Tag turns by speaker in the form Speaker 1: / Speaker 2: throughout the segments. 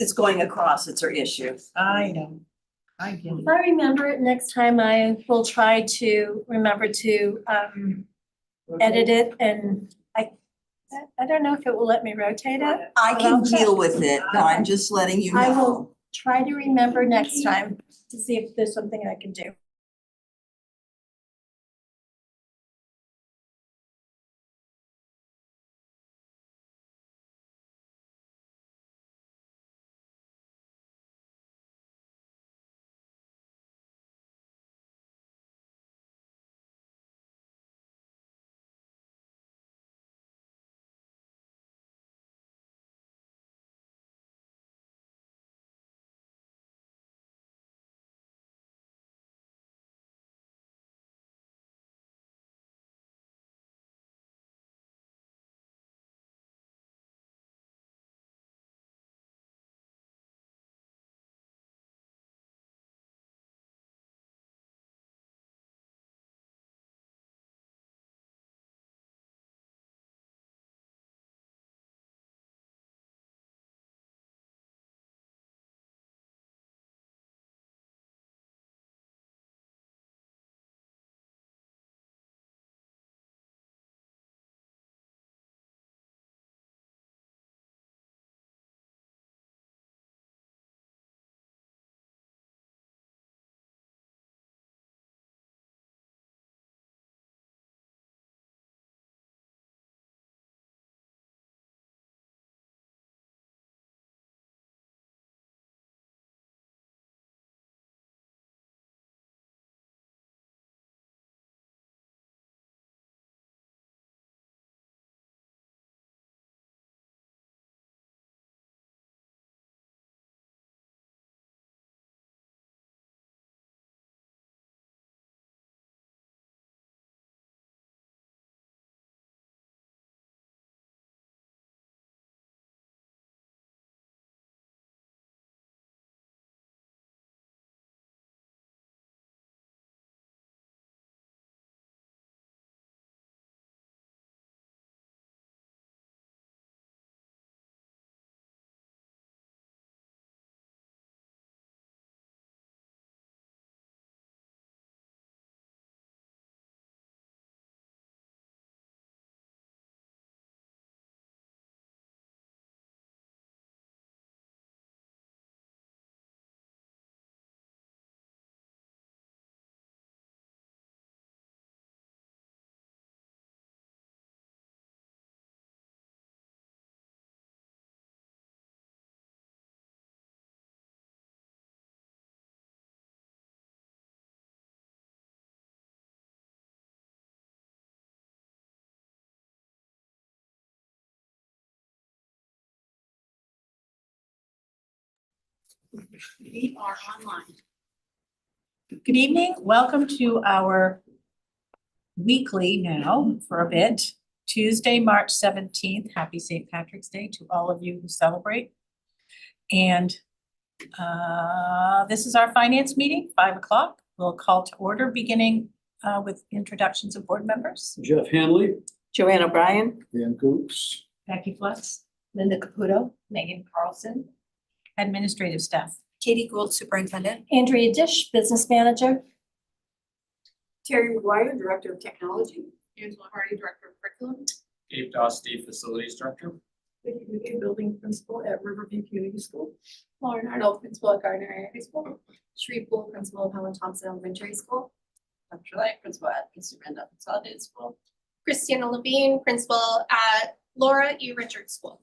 Speaker 1: it's going across, it's her issue.
Speaker 2: I know. I get it.
Speaker 3: If I remember it next time, I will try to remember to edit it, and I don't know if it will let me rotate it.
Speaker 1: I
Speaker 3: but
Speaker 1: can
Speaker 3: I'll check.
Speaker 1: deal with it, but I'm just letting you
Speaker 3: I
Speaker 1: know.
Speaker 3: will try to remember next time to see if there's something I can do.
Speaker 2: We are online. Good evening. Welcome to our weekly now for a bit, Tuesday, March 17th. Happy St. Patrick's Day to all of you who celebrate. And this is our finance meeting, 5 o'clock. We'll call to order beginning with introductions of board members.
Speaker 4: Jeff Hanley.
Speaker 1: Joanne O'Brien,
Speaker 4: Dan Coops.
Speaker 2: Becky Flutz,
Speaker 1: Linda Caputo,
Speaker 2: Megan Carlson, administrative staff.
Speaker 1: Katie Gould, Superintendent.
Speaker 3: Andrea Dish, Business Manager.
Speaker 5: Terry McGuire, Director of Technology.
Speaker 6: Angela Hardy, Director of Curriculum.
Speaker 7: Dave Dostey, Facilities Director.
Speaker 5: Vicky McKay, Building Principal at Riverview Community School.
Speaker 6: Lauren Arnold, Principal at Gardner Area High School. Shreve Poole, Principal of Helen Thompson Elementary School.
Speaker 5: Dr. Light, Principal at Randolph Consolidated School.
Speaker 6: Christiana Levine, Principal at Laura E. Richards School.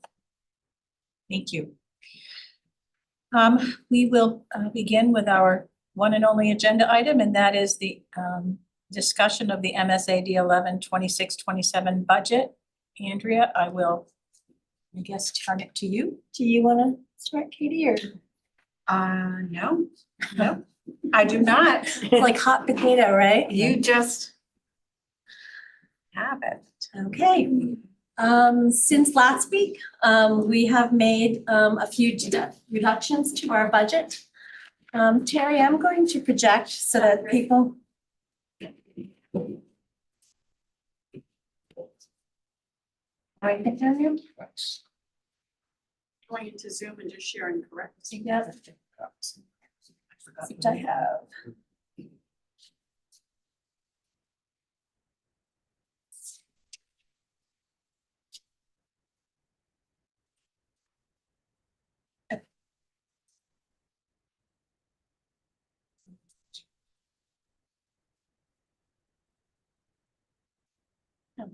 Speaker 2: Thank you. We will begin with our one and only agenda item, and that is the discussion of the MSAD11 26-27 budget. Andrea, I will, I guess, turn it to you.
Speaker 3: Do you want to start, Katie, or
Speaker 5: No,
Speaker 2: No, I do not.
Speaker 3: it's like hot potato, right?
Speaker 5: you just have it.
Speaker 3: Okay. Since last week, we have made a few reductions to our budget. Terry, I'm going to project so that people. All right, down here.
Speaker 5: going into Zoom and just sharing, correct?
Speaker 3: Yep. Which I have. Come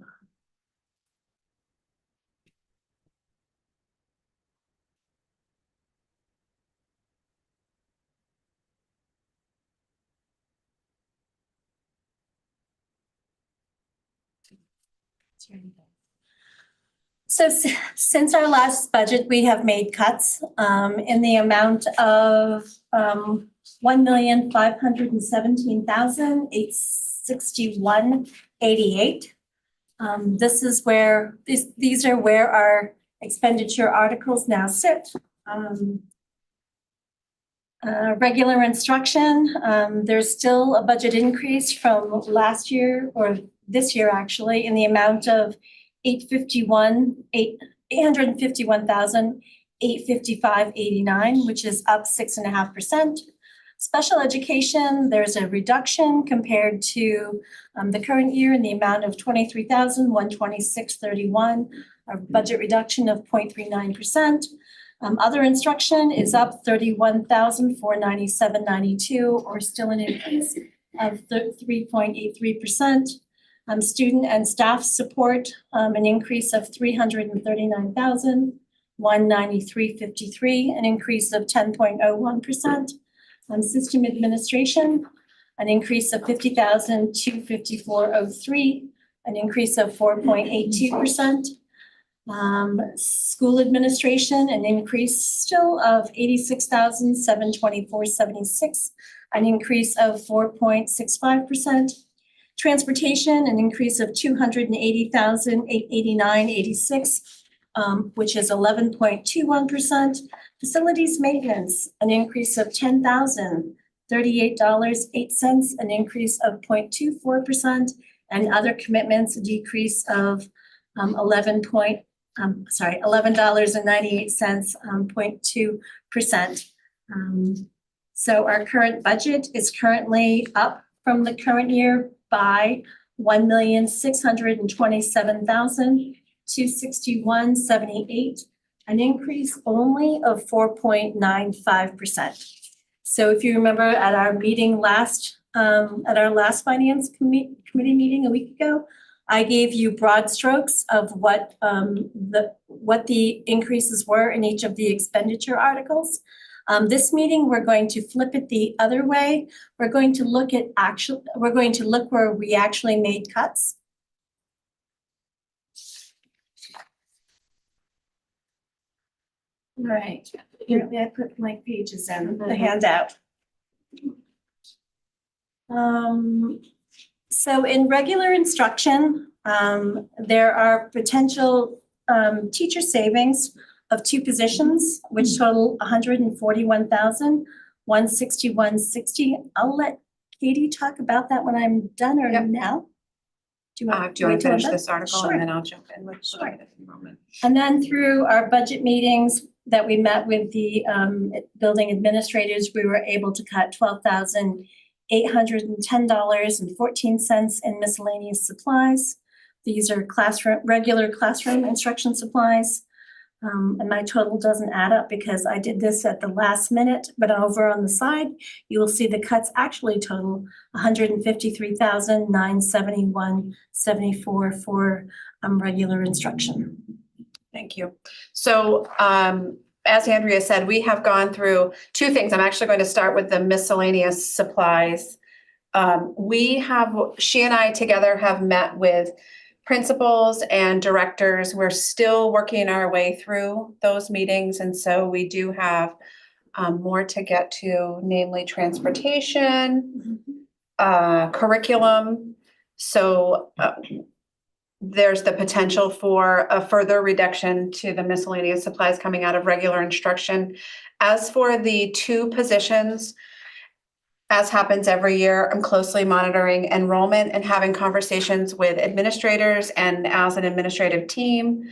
Speaker 3: on. So since our last budget, we have made cuts in the amount of 1,517,861.88. This is where these are where our expenditure articles now sit. Regular instruction, there's still a budget increase from last year or this year actually in the amount of $851,855.89, which is up 6.5%. Special education, there's a reduction compared to the current year in the amount of $23,126.31, a budget reduction of 0.39%. Other instruction is up $31,497.92, or still an increase of 3.83%. Student and staff support, an increase of $339,193.53, an increase of 10.01%. System administration, an increase of $50,254.03, an increase of 4.82%. School administration, an increase still of $86,724.76, an increase of 4.65%. Transportation, an increase of $280,889.86, which is 11.21%. Facilities maintenance, an increase of $10,038.08, an increase of 0.24%, and other commitments, a decrease of $11.98, 0.2%. So our current budget is currently up from the current year by $1,627,261.78, an increase only of 4.95%. So if you remember at our meeting at our last finance committee meeting a week ago, I gave you broad strokes of what the increases were in each of the expenditure articles. This meeting, we're going to flip it the other way. We're going to look where we actually made cuts. All right, apparently I put blank pages in the handout. So in regular instruction, there are potential teacher savings of 2 positions, which total $141,161.60. I'll let Katie talk about that when I'm done or
Speaker 4: Yep.
Speaker 3: now. Do you want
Speaker 4: Do you want
Speaker 3: wait
Speaker 4: to
Speaker 3: till I'm
Speaker 4: finish
Speaker 3: done?
Speaker 4: this article
Speaker 3: Sure.
Speaker 4: and then I'll jump in with
Speaker 3: Sure.
Speaker 4: it in a moment.
Speaker 3: And then through our budget meetings that we met with the building administrators, we were able to cut $12,810.14 in miscellaneous supplies. These are regular classroom instruction supplies. And my total doesn't add up because I did this at the last minute, but over on the side, you will see the cuts actually total $153,971.74 for regular instruction.
Speaker 4: Thank you. So as Andrea said, we have gone through 2 things. I'm actually going to start with the miscellaneous supplies. She and I together have met with principals and directors. We're still working our way through those meetings. And so we do have more to get to, namely transportation, curriculum. So there's the potential for a further reduction to the miscellaneous supplies coming out of regular instruction. As for the 2 positions, as happens every year, I'm closely monitoring enrollment and having conversations with administrators and as an administrative team,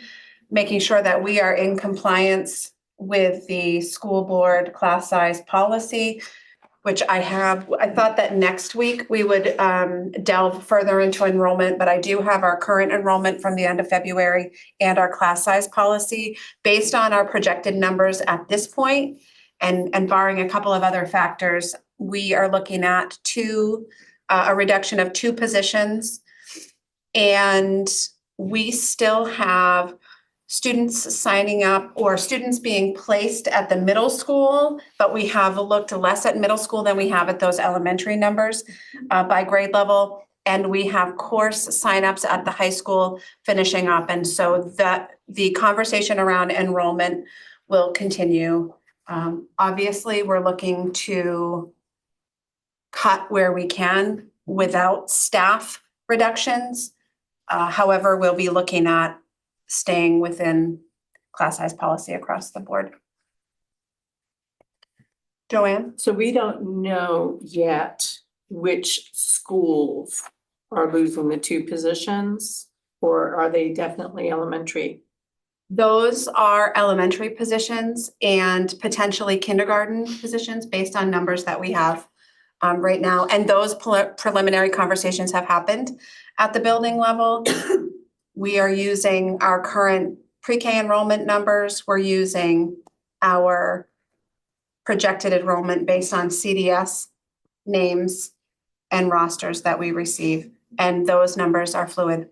Speaker 4: making sure that we are in compliance with the school board class size policy, which I thought that next week we would delve further into enrollment, but I do have our current enrollment from the end of February and our class size policy. Based on our projected numbers at this point, and barring a couple of other factors, we are looking at a reduction of 2 positions. And we still have students signing up or students being placed at the middle school, but we have looked less at middle school than we have at those elementary numbers by grade level. And we have course signups at the high school finishing up. And so the conversation around enrollment will continue. Obviously, we're looking to cut where we can without staff reductions. However, we'll be looking at staying within class size policy across the board. Joanne?
Speaker 5: So we don't know yet which schools are losing the 2 positions, or are they definitely elementary?
Speaker 4: Those are elementary positions and potentially kindergarten positions based on numbers that we have right now. And those preliminary conversations have happened at the building level. We are using our current pre-K enrollment numbers. We're using our projected enrollment based on CDS names and rosters that we receive. And those numbers are fluid.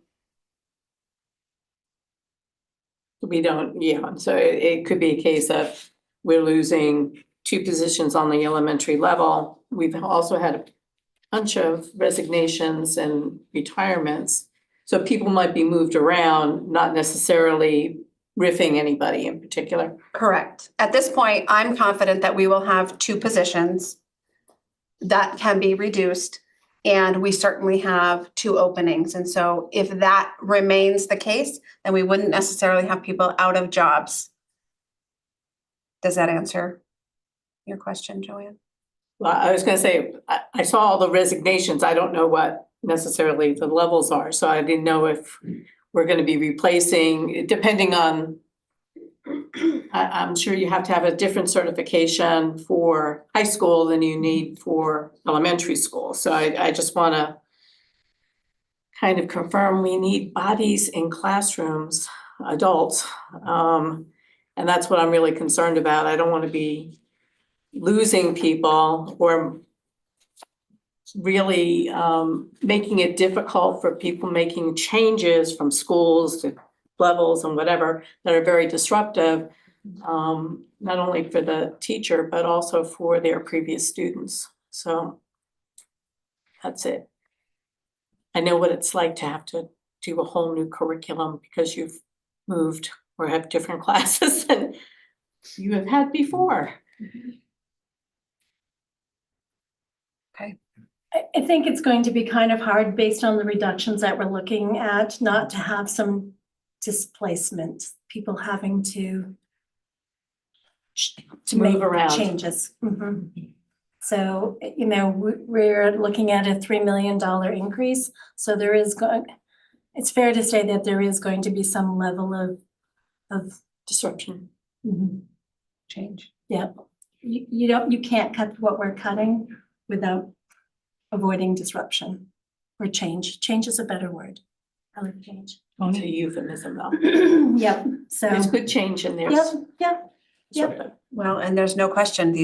Speaker 5: We don't, yeah, so it could be a case of we're losing 2 positions on the elementary level. We've also had a bunch of resignations and retirements. So people might be moved around, not necessarily riffing anybody in particular.
Speaker 4: Correct. At this point, I'm confident that we will have 2 positions that can be reduced, and we certainly have 2 openings. And so if that remains the case, then we wouldn't necessarily have people out of jobs. Does that answer your question, Joanne?
Speaker 5: Well, I was gonna say, I saw all the resignations. I don't know what necessarily the levels are, so I didn't know if we're gonna be replacing, depending on, I'm sure you have to have a different certification for high school than you need for elementary school. So I just wanna kind of confirm we need bodies in classrooms, adults. And that's what I'm really concerned about. I don't wanna be losing people or really making it difficult for people making changes from schools to levels and whatever that are very disruptive, not only for the teacher, but also for their previous students. So that's it. I know what it's like to have to do a whole new curriculum because you've moved or have different classes than you have had before.
Speaker 3: I think it's going to be kind of hard based on the reductions that we're looking at, not to have some displacement, people having to
Speaker 5: Move
Speaker 3: make
Speaker 5: around.
Speaker 3: changes. So, you know, we're looking at a $3 million increase. So there is it's fair to say that there is going to be some level of
Speaker 5: Disruption.
Speaker 3: change. Yeah. You can't cut what we're cutting without avoiding disruption or change. Change is a better word. I like change.
Speaker 5: It's a euphemism though.
Speaker 3: Yep, so.
Speaker 5: There's good change in there.
Speaker 3: Yep.
Speaker 4: Well, and there's no question,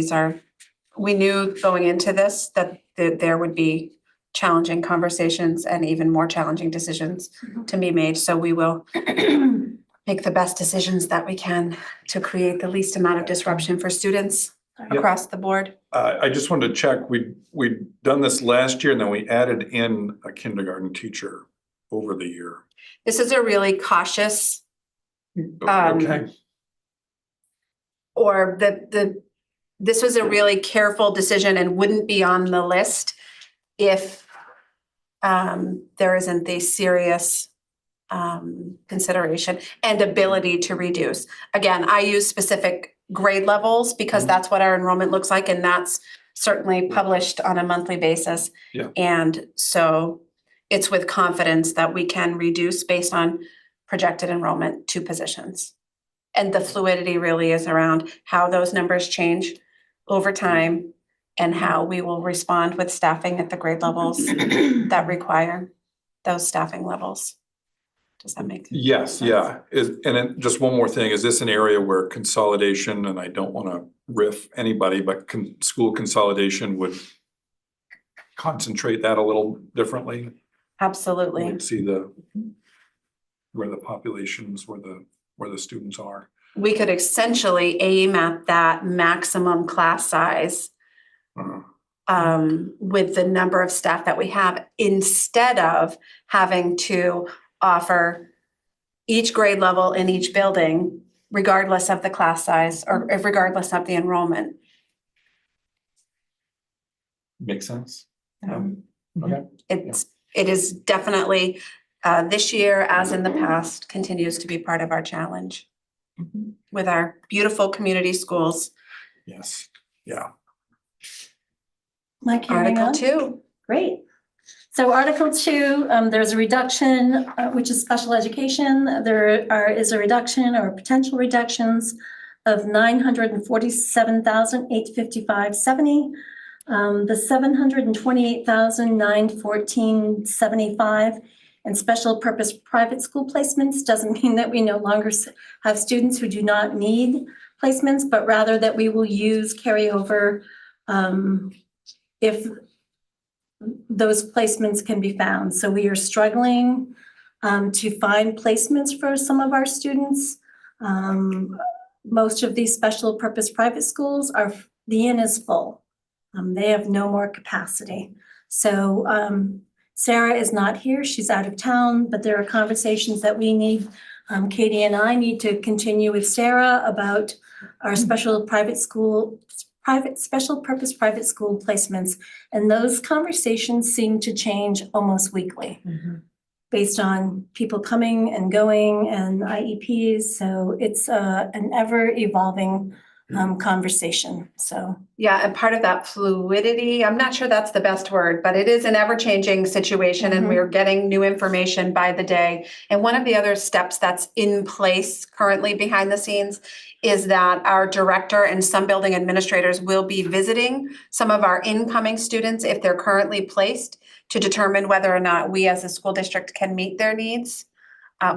Speaker 4: we knew going into this that there would be challenging conversations and even more challenging decisions to be made. So we will make the best decisions that we can to create the least amount of disruption for students across the board.
Speaker 8: I just wanted to check, we'd done this last year and then we added in a kindergarten teacher over the year.
Speaker 4: This is a really cautious,
Speaker 8: Okay,
Speaker 4: or this was a really careful decision and wouldn't be on the list if there isn't the serious consideration and ability to reduce. Again, I use specific grade levels because that's what our enrollment looks like, and that's certainly published on a monthly basis.
Speaker 8: Yeah.
Speaker 4: And so it's with confidence that we can reduce based on projected enrollment 2 positions. And the fluidity really is around how those numbers change over time and how we will respond with staffing at the grade levels that require those staffing levels. Does that make sense?
Speaker 8: Yes, yeah. And then just one more thing, is this an area where consolidation, and I don't want to riff anybody, but school consolidation would concentrate that a little differently?
Speaker 4: Absolutely.
Speaker 8: We'd see where the populations, where the students are.
Speaker 4: We could essentially aim at that maximum class size with the number of staff that we have, instead of having to offer each grade level in each building, regardless of the class size or regardless of the enrollment.
Speaker 8: Makes sense?
Speaker 4: Um,
Speaker 8: Okay.
Speaker 4: It is definitely, this year, as in the past, continues to be part of our challenge with our beautiful community schools.
Speaker 8: Yes, yeah.
Speaker 3: Am I carrying on?
Speaker 4: Article 2.
Speaker 3: Great. So Article 2, there's a reduction, which is special education. There is a reduction or potential reductions of $947,855.70. The $728,914.75 and special purpose private school placements doesn't mean that we no longer have students who do not need placements, but rather that we will use carryover if those placements can be found. So we are struggling to find placements for some of our students. Most of these special purpose private schools the inn is full. They have no more capacity. So Sarah is not here, she's out of town, but there are conversations that we need. Katie and I need to continue with Sarah about our special special purpose private school placements. And those conversations seem to change almost weekly based on people coming and going and IEPs. So it's an ever evolving conversation, so.
Speaker 4: Yeah, and part of that fluidity, I'm not sure that's the best word, but it is an ever-changing situation and we're getting new information by the day. And one of the other steps that's in place currently behind the scenes is that our director and some building administrators will be visiting some of our incoming students if they're currently placed, to determine whether or not we as a school district can meet their needs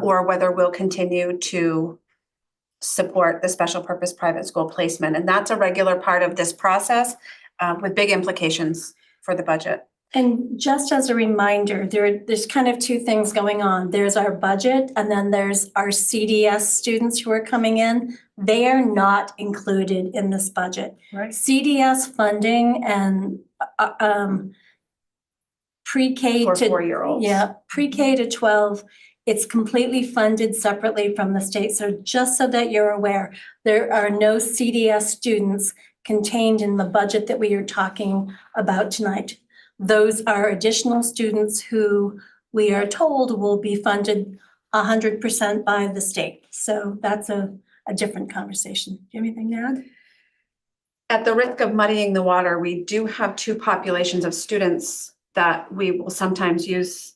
Speaker 4: or whether we'll continue to support the special purpose private school placement. And that's a regular part of this process with big implications for the budget.
Speaker 3: And just as a reminder, there's kind of two things going on. There's our budget and then there's our CDS students who are coming in. They are not included in this budget.
Speaker 2: Right.
Speaker 3: CDS funding and pre-K
Speaker 4: For
Speaker 3: to
Speaker 4: 4-year-olds.
Speaker 3: Yeah, pre-K to 12, it's completely funded separately from the state. So just so that you're aware, there are no CDS students contained in the budget that we are talking about tonight. Those are additional students who we are told will be funded 100% by the state. So that's a different conversation. Do you have anything to add?
Speaker 4: At the risk of muddying the water, we do have two populations of students that we will sometimes use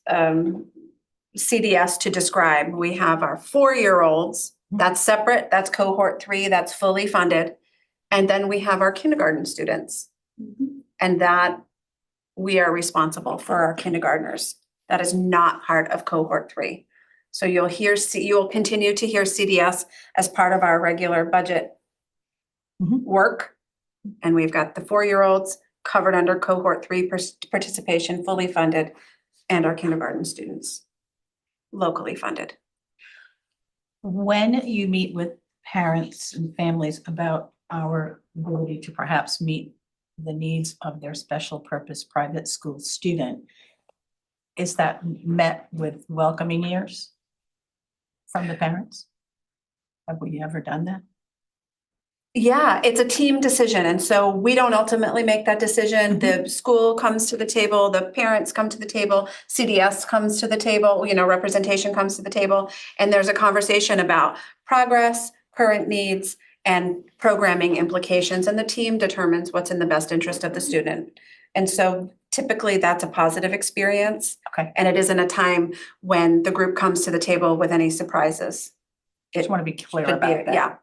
Speaker 4: CDS to describe. We have our 4-year-olds, that's separate, that's cohort 3, that's fully funded. And then we have our kindergarten students. And that we are responsible for our kindergartners. That is not part of cohort 3. So you'll continue to hear CDS as part of our regular budget work. And we've got the 4-year-olds covered under cohort 3 participation, fully funded, and our kindergarten students, locally funded.
Speaker 2: When you meet with parents and families about our ability to perhaps meet the needs of their special purpose private school student, is that met with welcoming ears from the parents? Have we ever done that?
Speaker 4: Yeah, it's a team decision. And so we don't ultimately make that decision. The school comes to the table, the parents come to the table, CDS comes to the table, representation comes to the table. And there's a conversation about progress, current needs, and programming implications. And the team determines what's in the best interest of the student. And so typically that's a positive experience.
Speaker 2: Okay.
Speaker 4: And it isn't a time when the group comes to the table with any surprises.
Speaker 2: Just want to be clear
Speaker 4: Should be,
Speaker 2: about that.
Speaker 4: yeah,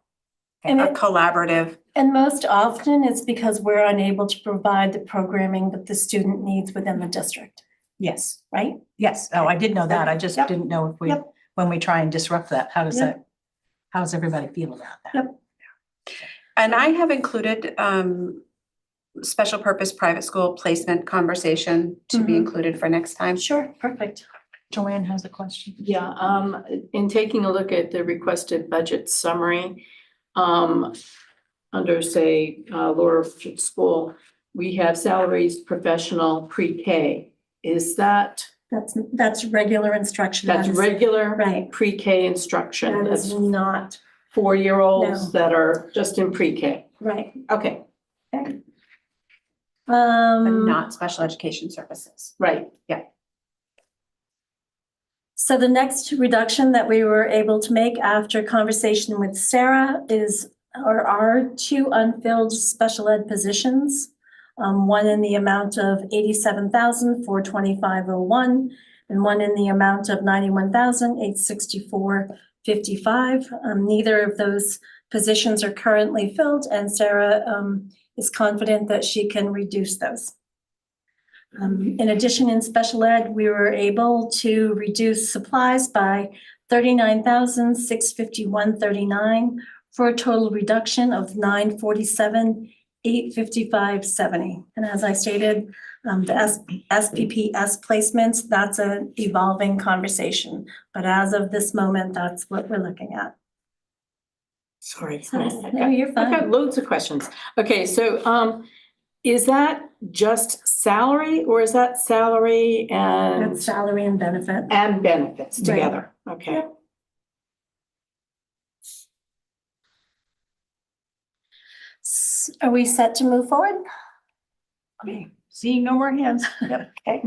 Speaker 3: And
Speaker 4: a
Speaker 3: it-
Speaker 4: collaborative.
Speaker 3: And most often it's because we're unable to provide the programming that the student needs within the district,
Speaker 2: Yes,
Speaker 3: right?
Speaker 2: yes. Oh, I did know that. I just
Speaker 3: Yep.
Speaker 2: didn't know if we,
Speaker 3: Yep.
Speaker 2: when we try and disrupt that, how does
Speaker 3: Yep.
Speaker 2: that, how does everybody feel about that?
Speaker 3: Yep.
Speaker 4: And I have included special purpose private school placement conversation to be
Speaker 3: Mhm.
Speaker 4: included for next time.
Speaker 3: Sure, perfect.
Speaker 2: Joanne has a question.
Speaker 5: Yeah, in taking a look at the requested budget summary, under say, Laura Richard School, we have salaries professional pre-K. Is that,
Speaker 3: That's regular instruction.
Speaker 5: that's
Speaker 3: That is-
Speaker 5: regular
Speaker 3: Right.
Speaker 5: pre-K instruction?
Speaker 3: That is
Speaker 5: That's
Speaker 3: not,
Speaker 5: 4-year-olds
Speaker 3: No.
Speaker 5: that are just in pre-K?
Speaker 3: right.
Speaker 5: Okay,
Speaker 4: But
Speaker 3: Um,
Speaker 4: not special education services.
Speaker 5: right.
Speaker 3: so the next reduction that we were able to make after conversation with Sarah are 2 unfilled special ed positions. One in the amount of 87,425.01 and one in the amount of 91,864.55. Neither of those positions are currently filled, and Sarah is confident that she can reduce those. In addition, in special ed, we were able to reduce supplies by 39,651.39 for a total reduction of 947,855.70. And as I stated, the SPPS placements, that's an evolving conversation. But as of this moment, that's what we're looking at.
Speaker 5: Sorry.
Speaker 3: So,
Speaker 5: I've
Speaker 3: no,
Speaker 5: got-
Speaker 3: you're
Speaker 5: I've got
Speaker 3: fine.
Speaker 5: loads of questions. Okay, so, is that just salary or is that salary and,
Speaker 3: That's salary and benefit.
Speaker 5: and benefits
Speaker 3: Right.
Speaker 5: together? Okay.
Speaker 3: Yep. Are we set to move forward?
Speaker 2: Okay, seeing no more hands. Yep.
Speaker 3: Okay.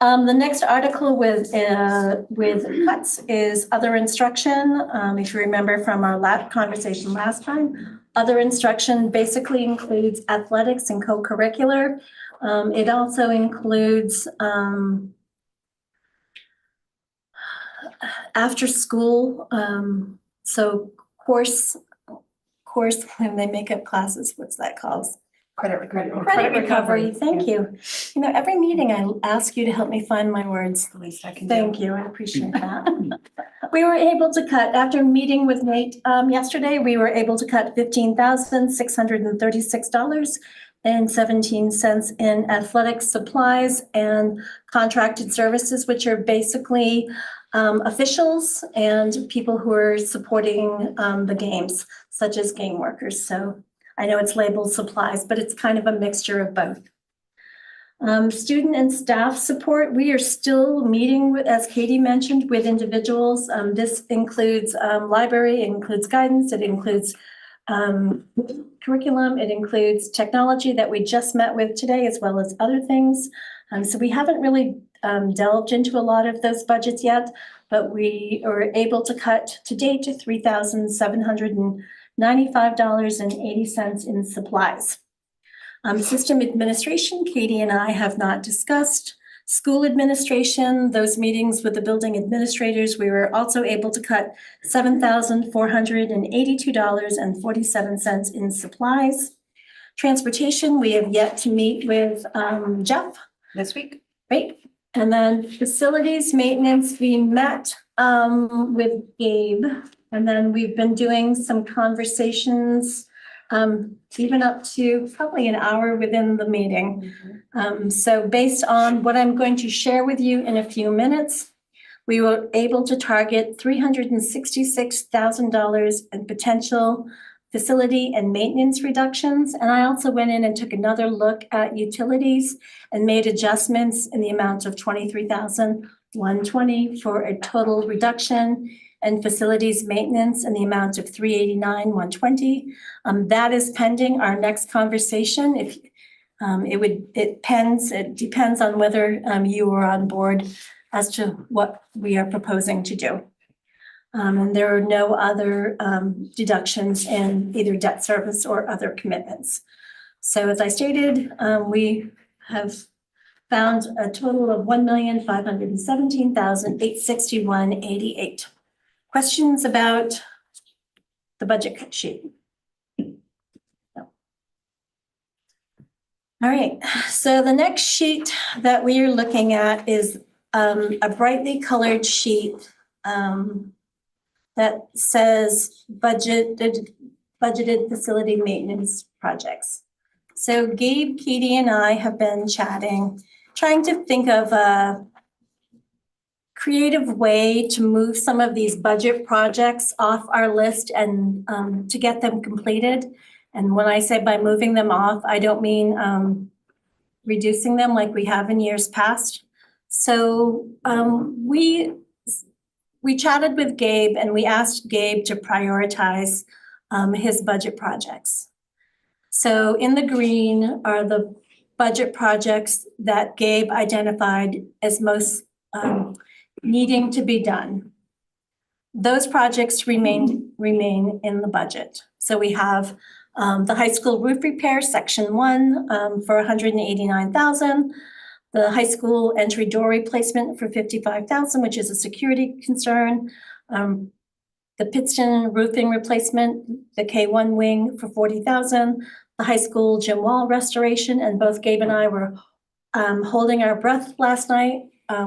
Speaker 3: The next article with cuts is other instruction. If you remember from our last conversation last time, other instruction basically includes athletics and co-curricular. It also includes after school, so course, when they make up classes, what's that called?
Speaker 4: Credit recovery.
Speaker 3: Credit recovery, thank you. You know, every meeting I ask you to help me find my words.
Speaker 4: The least I can do.
Speaker 3: Thank you, I appreciate that. We were able to cut, after meeting with Nate yesterday, we were able to cut $15,636.17 in athletic supplies and contracted services, which are basically officials and people who are supporting the games, such as game workers. So I know it's labeled supplies, but it's kind of a mixture of both. Student and staff support, we are still meeting with, as Katie mentioned, with individuals. This includes library, it includes guidance, it includes curriculum, it includes technology that we just met with today, as well as other things. So we haven't really delved into a lot of those budgets yet, but we are able to cut to date to $3,795.80 in supplies. System administration, Katie and I have not discussed. School administration, those meetings with the building administrators, we were also able to cut $7,482.47 in supplies. Transportation, we have yet to meet with Jeff.
Speaker 4: This week?
Speaker 3: Right, and then facilities maintenance, we met with Gabe, and then we've been doing some conversations even up to probably an hour within the meeting. So based on what I'm going to share with you in a few minutes, we were able to target $366,000 in potential facility and maintenance reductions. And I also went in and took another look at utilities and made adjustments in the amount of $23,120 for a total reduction, and facilities maintenance in the amount of $389,120. That is pending our next conversation. If it depends on whether you are on board as to what we are proposing to do. And there are no other deductions in either debt service or other commitments. So as I stated, we have found a total of $1,517,861.88. Questions about the budget sheet. All right, so the next sheet that we are looking at is a brightly colored sheet that says budgeted facility maintenance projects. So Gabe, Katie, and I have been chatting, trying to think of a creative way to move some of these budget projects off our list and to get them completed. And when I say by moving them off, I don't mean reducing them like we have in years past. So we chatted with Gabe and we asked Gabe to prioritize his budget projects. So in the green are the budget projects that Gabe identified as most needing to be done. Those projects remain in the budget. So we have the high school roof repair, section 1, for $189,000. The high school entry door replacement for $55,000, which is a security concern. The Pittston roofing replacement, the K1 wing for $40,000. The high school gym wall restoration, and both Gabe and I were holding our breath last night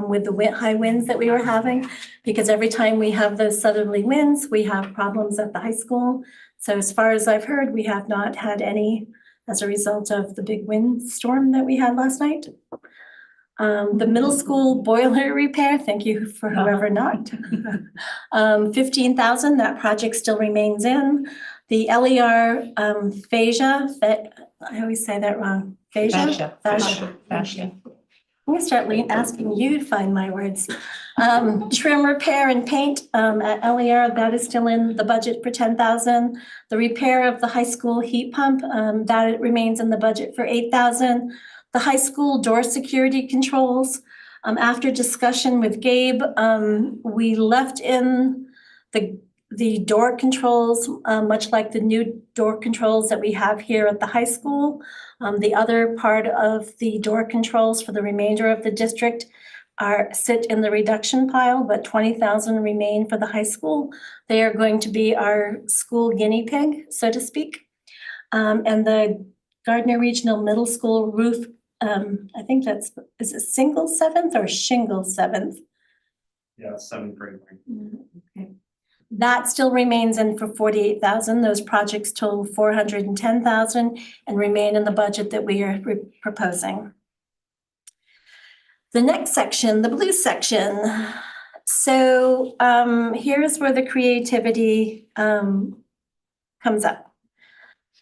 Speaker 3: with the high winds that we were having, because every time we have those southerly winds, we have problems at the high school. So as far as I've heard, we have not had any as a result of the big windstorm that we had last night. The middle school boiler repair, thank you for whoever knocked. $15,000, that project still remains in. The LER fascia, I always say that wrong. Fascia?
Speaker 2: Fascia.
Speaker 3: I'm gonna start asking you to find my words. Trim, repair, and paint at LER, that is still in the budget for $10,000. The repair of the high school heat pump, that remains in the budget for $8,000. The high school door security controls, after discussion with Gabe, we left in the door controls, much like the new door controls that we have here at the high school. The other part of the door controls for the remainder of the district sit in the reduction pile, but $20,000 remain for the high school. They are going to be our school guinea pig, so to speak. And the Gardner Regional Middle School roof, I think is it single 7th or shingle 7th?
Speaker 7: Yeah, 7th grade.
Speaker 3: Okay. That still remains in for $48,000. Those projects total $410,000 and remain in the budget that we are proposing. The next section, the blue section. So here's where the creativity comes up.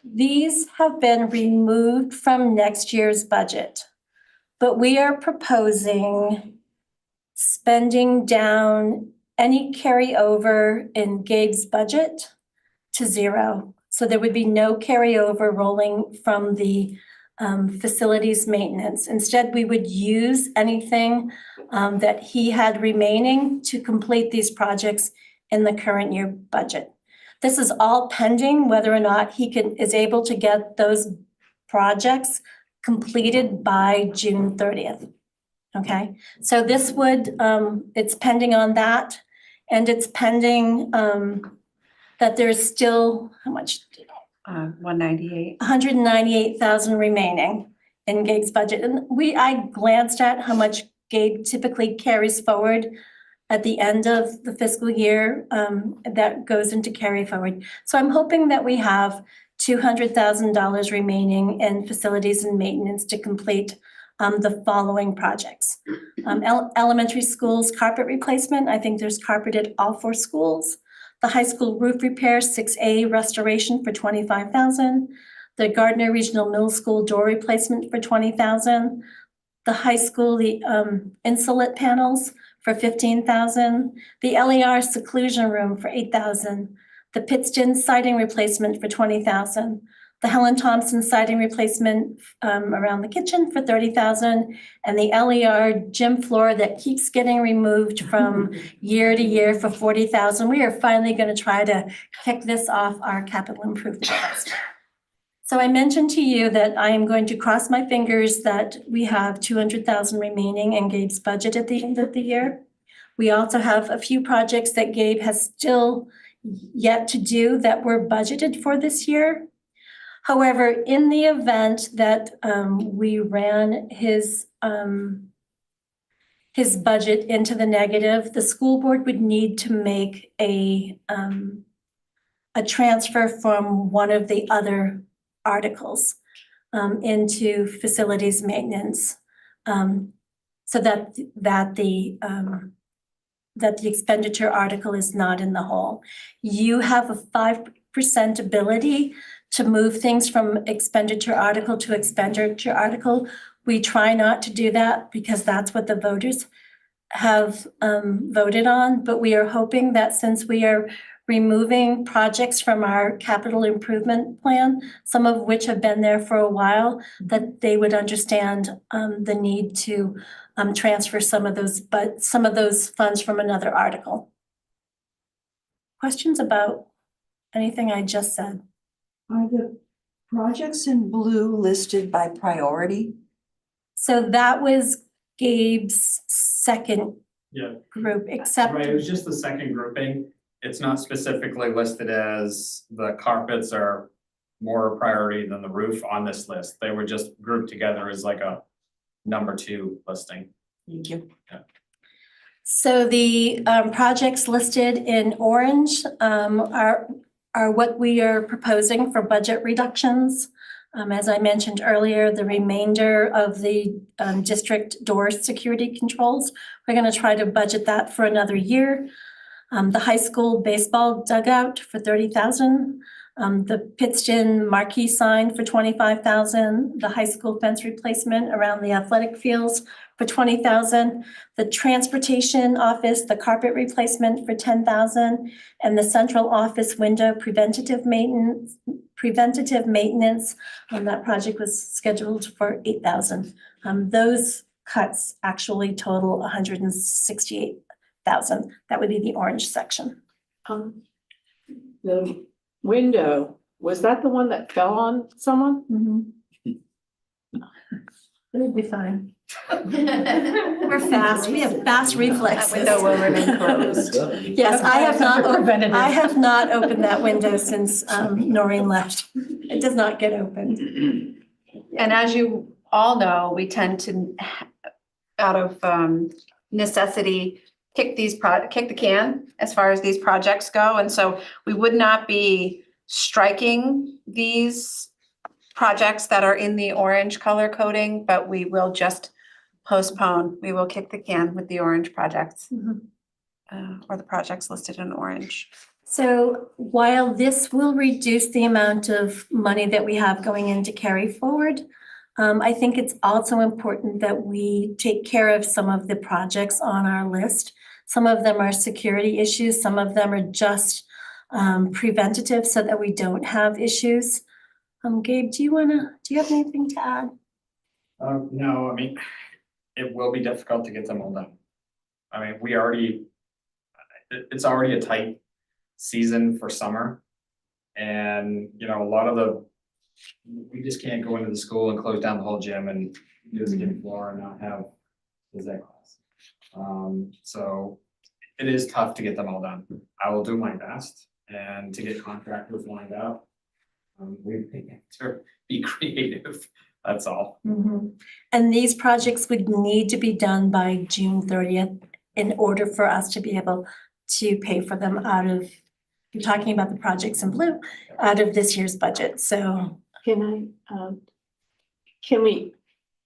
Speaker 3: These have been removed from next year's budget, but we are proposing spending down any carryover in Gabe's budget to zero. So there would be no carryover rolling from the facilities maintenance. Instead, we would use anything that he had remaining to complete these projects in the current year budget. This is all pending whether or not he is able to get those projects completed by June 30th. Okay, so this would, it's pending on that, and it's pending that there's still, how much?
Speaker 4: 198.
Speaker 3: $198,000 remaining in Gabe's budget. And I glanced at how much Gabe typically carries forward at the end of the fiscal year that goes into carry forward. So I'm hoping that we have $200,000 remaining in facilities and maintenance to complete the following projects. Elementary schools carpet replacement. I think there's carpet at all 4 schools. The high school roof repair 6A restoration for $25,000. The Gardner Regional Middle School door replacement for $20,000. The high school insulate panels for $15,000. The LER seclusion room for $8,000. The Pittston siding replacement for $20,000. The Helen Thompson siding replacement around the kitchen for $30,000, and the LER gym floor that keeps getting removed from year to year for $40,000. We are finally going to try to kick this off our capital improvement list. So I mentioned to you that I am going to cross my fingers that we have $200,000 remaining in Gabe's budget at the end of the year. We also have a few projects that Gabe has still yet to do that were budgeted for this year. However, in the event that we ran his budget into the negative, the school board would need to make a transfer from one of the other articles into facilities maintenance. So that the expenditure article is not in the hole. You have a 5% ability to move things from expenditure article to expenditure article. We try not to do that because that's what the voters have voted on, but we are hoping that since we are removing projects from our capital improvement plan, some of which have been there for a while, that they would understand the need to transfer some of those funds from another article. Questions about anything I just said?
Speaker 1: Are the projects in blue listed by priority?
Speaker 3: So that was Gabe's second
Speaker 7: Yeah.
Speaker 3: group, except
Speaker 7: Right, it was just the second grouping. It's not specifically listed as the carpets are more priority than the roof on this list. They were just grouped together as like a number 2 listing.
Speaker 1: Thank you.
Speaker 3: so the projects listed in orange are what we are proposing for budget reductions. As I mentioned earlier, the remainder of the district door security controls, we're gonna try to budget that for another year. The high school baseball dugout for $30,000. The Pittston marquee sign for $25,000. The high school fence replacement around the athletic fields for $20,000. The transportation office, the carpet replacement for $10,000. And the central office window preventative maintenance. That project was scheduled for $8,000. Those cuts actually total $168,000. That would be the orange section.
Speaker 5: The window, was that the one that fell on someone?
Speaker 3: It'll be fine. We're fast. We have fast
Speaker 4: That
Speaker 3: reflexes.
Speaker 4: window will remain closed.
Speaker 3: Yes, I have not,
Speaker 2: Preventative.
Speaker 3: I have not opened that window since Noreen left. It does not get opened.
Speaker 4: And as you all know, we tend to, out of necessity, kick the can as far as these projects go. And so we would not be striking these projects that are in the orange color coding, but we will just postpone. We will kick the can with the orange projects, or the projects listed in orange.
Speaker 3: So while this will reduce the amount of money that we have going into carry forward, I think it's also important that we take care of some of the projects on our list. Some of them are security issues, some of them are just preventative so that we don't have issues. Gabe, do you have anything to add?
Speaker 7: No, I mean, it will be difficult to get them all done. I mean, it's already a tight season for summer. And, you know, we just can't go into the school and close down the whole gym and do the gym floor and not have phys ed class. So it is tough to get them all done. I will do my best and to get contractors lined up. We need to be creative, that's all.
Speaker 3: And these projects would need to be done by June 30th in order for us to be able to pay for them out of, you're talking about the projects in blue, out of this year's budget, so.
Speaker 5: Can we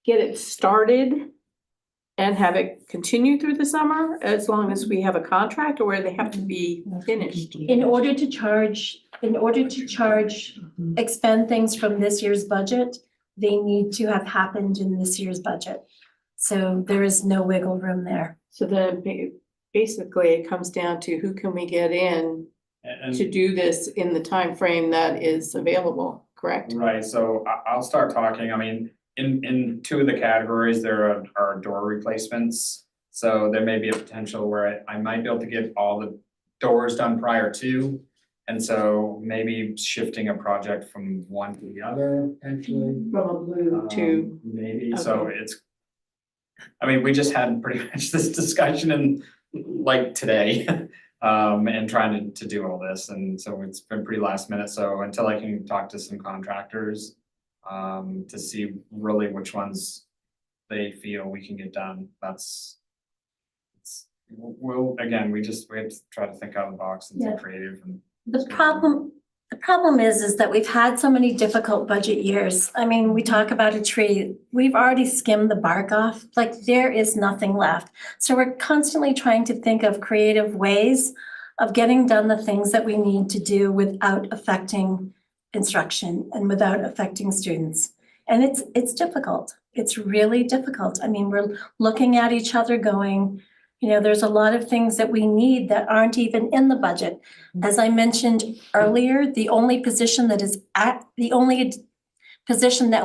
Speaker 5: get it started and have it continue through the summer as long as we have a contract, or where they have to be finished?
Speaker 3: In order to expend things from this year's budget, they need to have happened in this year's budget. So there is no wiggle room there.
Speaker 5: So then basically it comes down to who can we get in
Speaker 7: And
Speaker 5: to do this in the time frame that is available, correct?
Speaker 7: right, so I'll start talking, I mean, in 2 of the categories, there are door replacements. So there may be a potential where I might be able to get all the doors done prior to. And so maybe shifting a project from one to the other potentially.
Speaker 5: From a blue to,
Speaker 7: Maybe, so I mean, we just had pretty much this discussion in like today. and trying to do all this, and so it's been pretty last minute, so until I can talk to some contractors. To see really which ones they feel we can get done, we'll, again, we have to try to think out of the box and be
Speaker 3: Yeah.
Speaker 7: creative and.
Speaker 3: The problem is that we've had so many difficult budget years. I mean, we talk about a tree, we've already skimmed the bark off, like there is nothing left. So we're constantly trying to think of creative ways of getting done the things that we need to do without affecting instruction and without affecting students. And it's difficult. It's really difficult. I mean, we're looking at each other going, you know, there's a lot of things that we need that aren't even in the budget. As I mentioned earlier, the only position that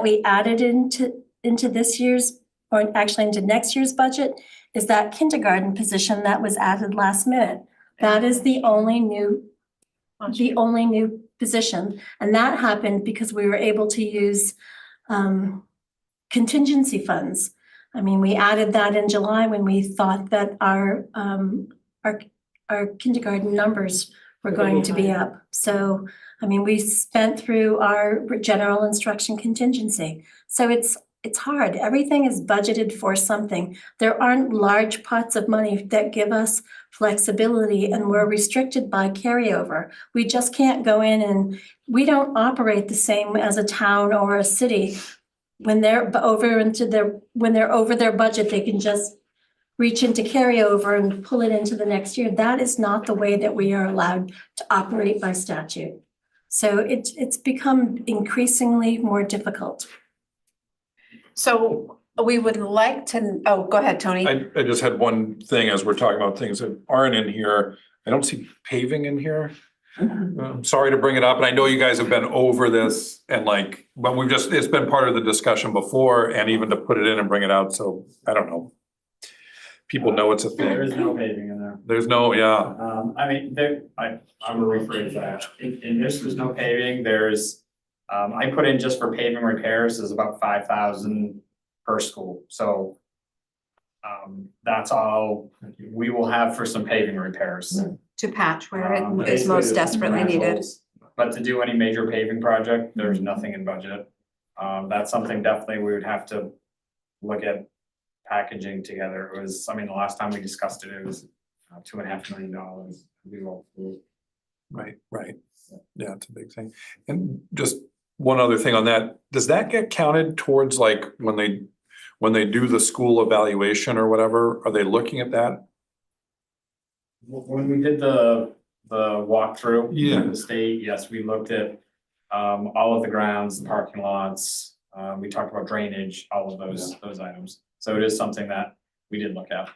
Speaker 3: we added into this year's, or actually into next year's budget, is that kindergarten position that was added last minute. That is the only new position. And that happened because we were able to use contingency funds. I mean, we added that in July when we thought that our kindergarten numbers were going to be up. So, I mean, we spent through our general instruction contingency. So it's hard. Everything is budgeted for something. There aren't large pots of money that give us flexibility, and we're restricted by carryover. We just can't go in, and we don't operate the same as a town or a city. When they're over their budget, they can just reach into carryover and pull it into the next year. That is not the way that we are allowed to operate by statute. So it's become increasingly more difficult.
Speaker 4: So we would like to, oh, go ahead, Tony.
Speaker 8: I just had one thing as we're talking about things that aren't in here. I don't see paving in here. I'm sorry to bring it up, and I know you guys have been over this and like, but it's been part of the discussion before, and even to put it in and bring it out, so I don't know. People know it's a
Speaker 7: There is
Speaker 8: thing.
Speaker 7: no paving in there.
Speaker 8: There's no, yeah,
Speaker 7: I mean, I'm gonna rephrase that. In this, there's no paving, there's, I put in just for paving repairs is about 5,000 per school, so. That's all we will have for some paving repairs.
Speaker 4: To patch where it is
Speaker 7: Basically,
Speaker 4: most
Speaker 7: there's
Speaker 4: desperately needed.
Speaker 7: rentals, but to do any major paving project, there's nothing in budget. That's something definitely we would have to look at packaging together. It was, I mean, the last time we discussed it, it was $2.5 million. We will.
Speaker 8: right. Yeah, it's a big thing. And just one other thing on that, does that get counted towards like when they do the school evaluation or whatever, are they looking at that?
Speaker 7: When we did the walkthrough.
Speaker 8: Yeah.
Speaker 7: in the state, yes, we looked at all of the grounds, the parking lots. We talked about drainage, all of those items. So it is something that we did look at.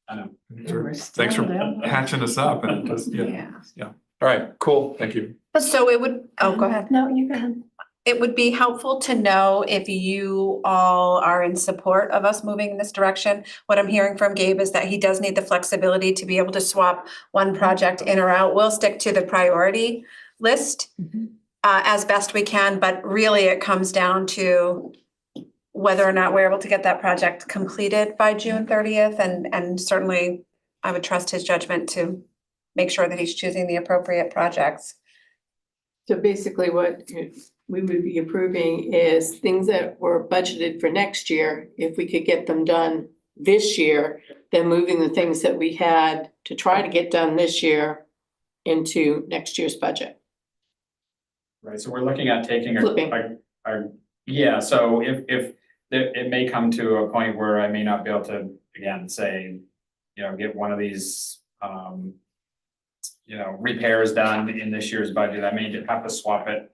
Speaker 7: I know.
Speaker 8: Thanks for patching us up and just, yeah. All right, cool, thank you.
Speaker 4: So it would, oh, go ahead.
Speaker 3: No, you go ahead.
Speaker 4: It would be helpful to know if you all are in support of us moving in this direction. What I'm hearing from Gabe is that he does need the flexibility to be able to swap one project in or out. We'll stick to the priority list as best we can, but really it comes down to whether or not we're able to get that project completed by June 30th. And certainly I would trust his judgment to make sure that he's choosing the appropriate projects.
Speaker 5: So basically what we would be approving is things that were budgeted for next year. If we could get them done this year, then moving the things that we had to try to get done this year into next year's budget.
Speaker 7: Right, so we're looking at taking
Speaker 5: Flipping.
Speaker 7: yeah, so if it may come to a point where I may not be able to, again, say, get one of these, repairs done in this year's budget. I may have to swap it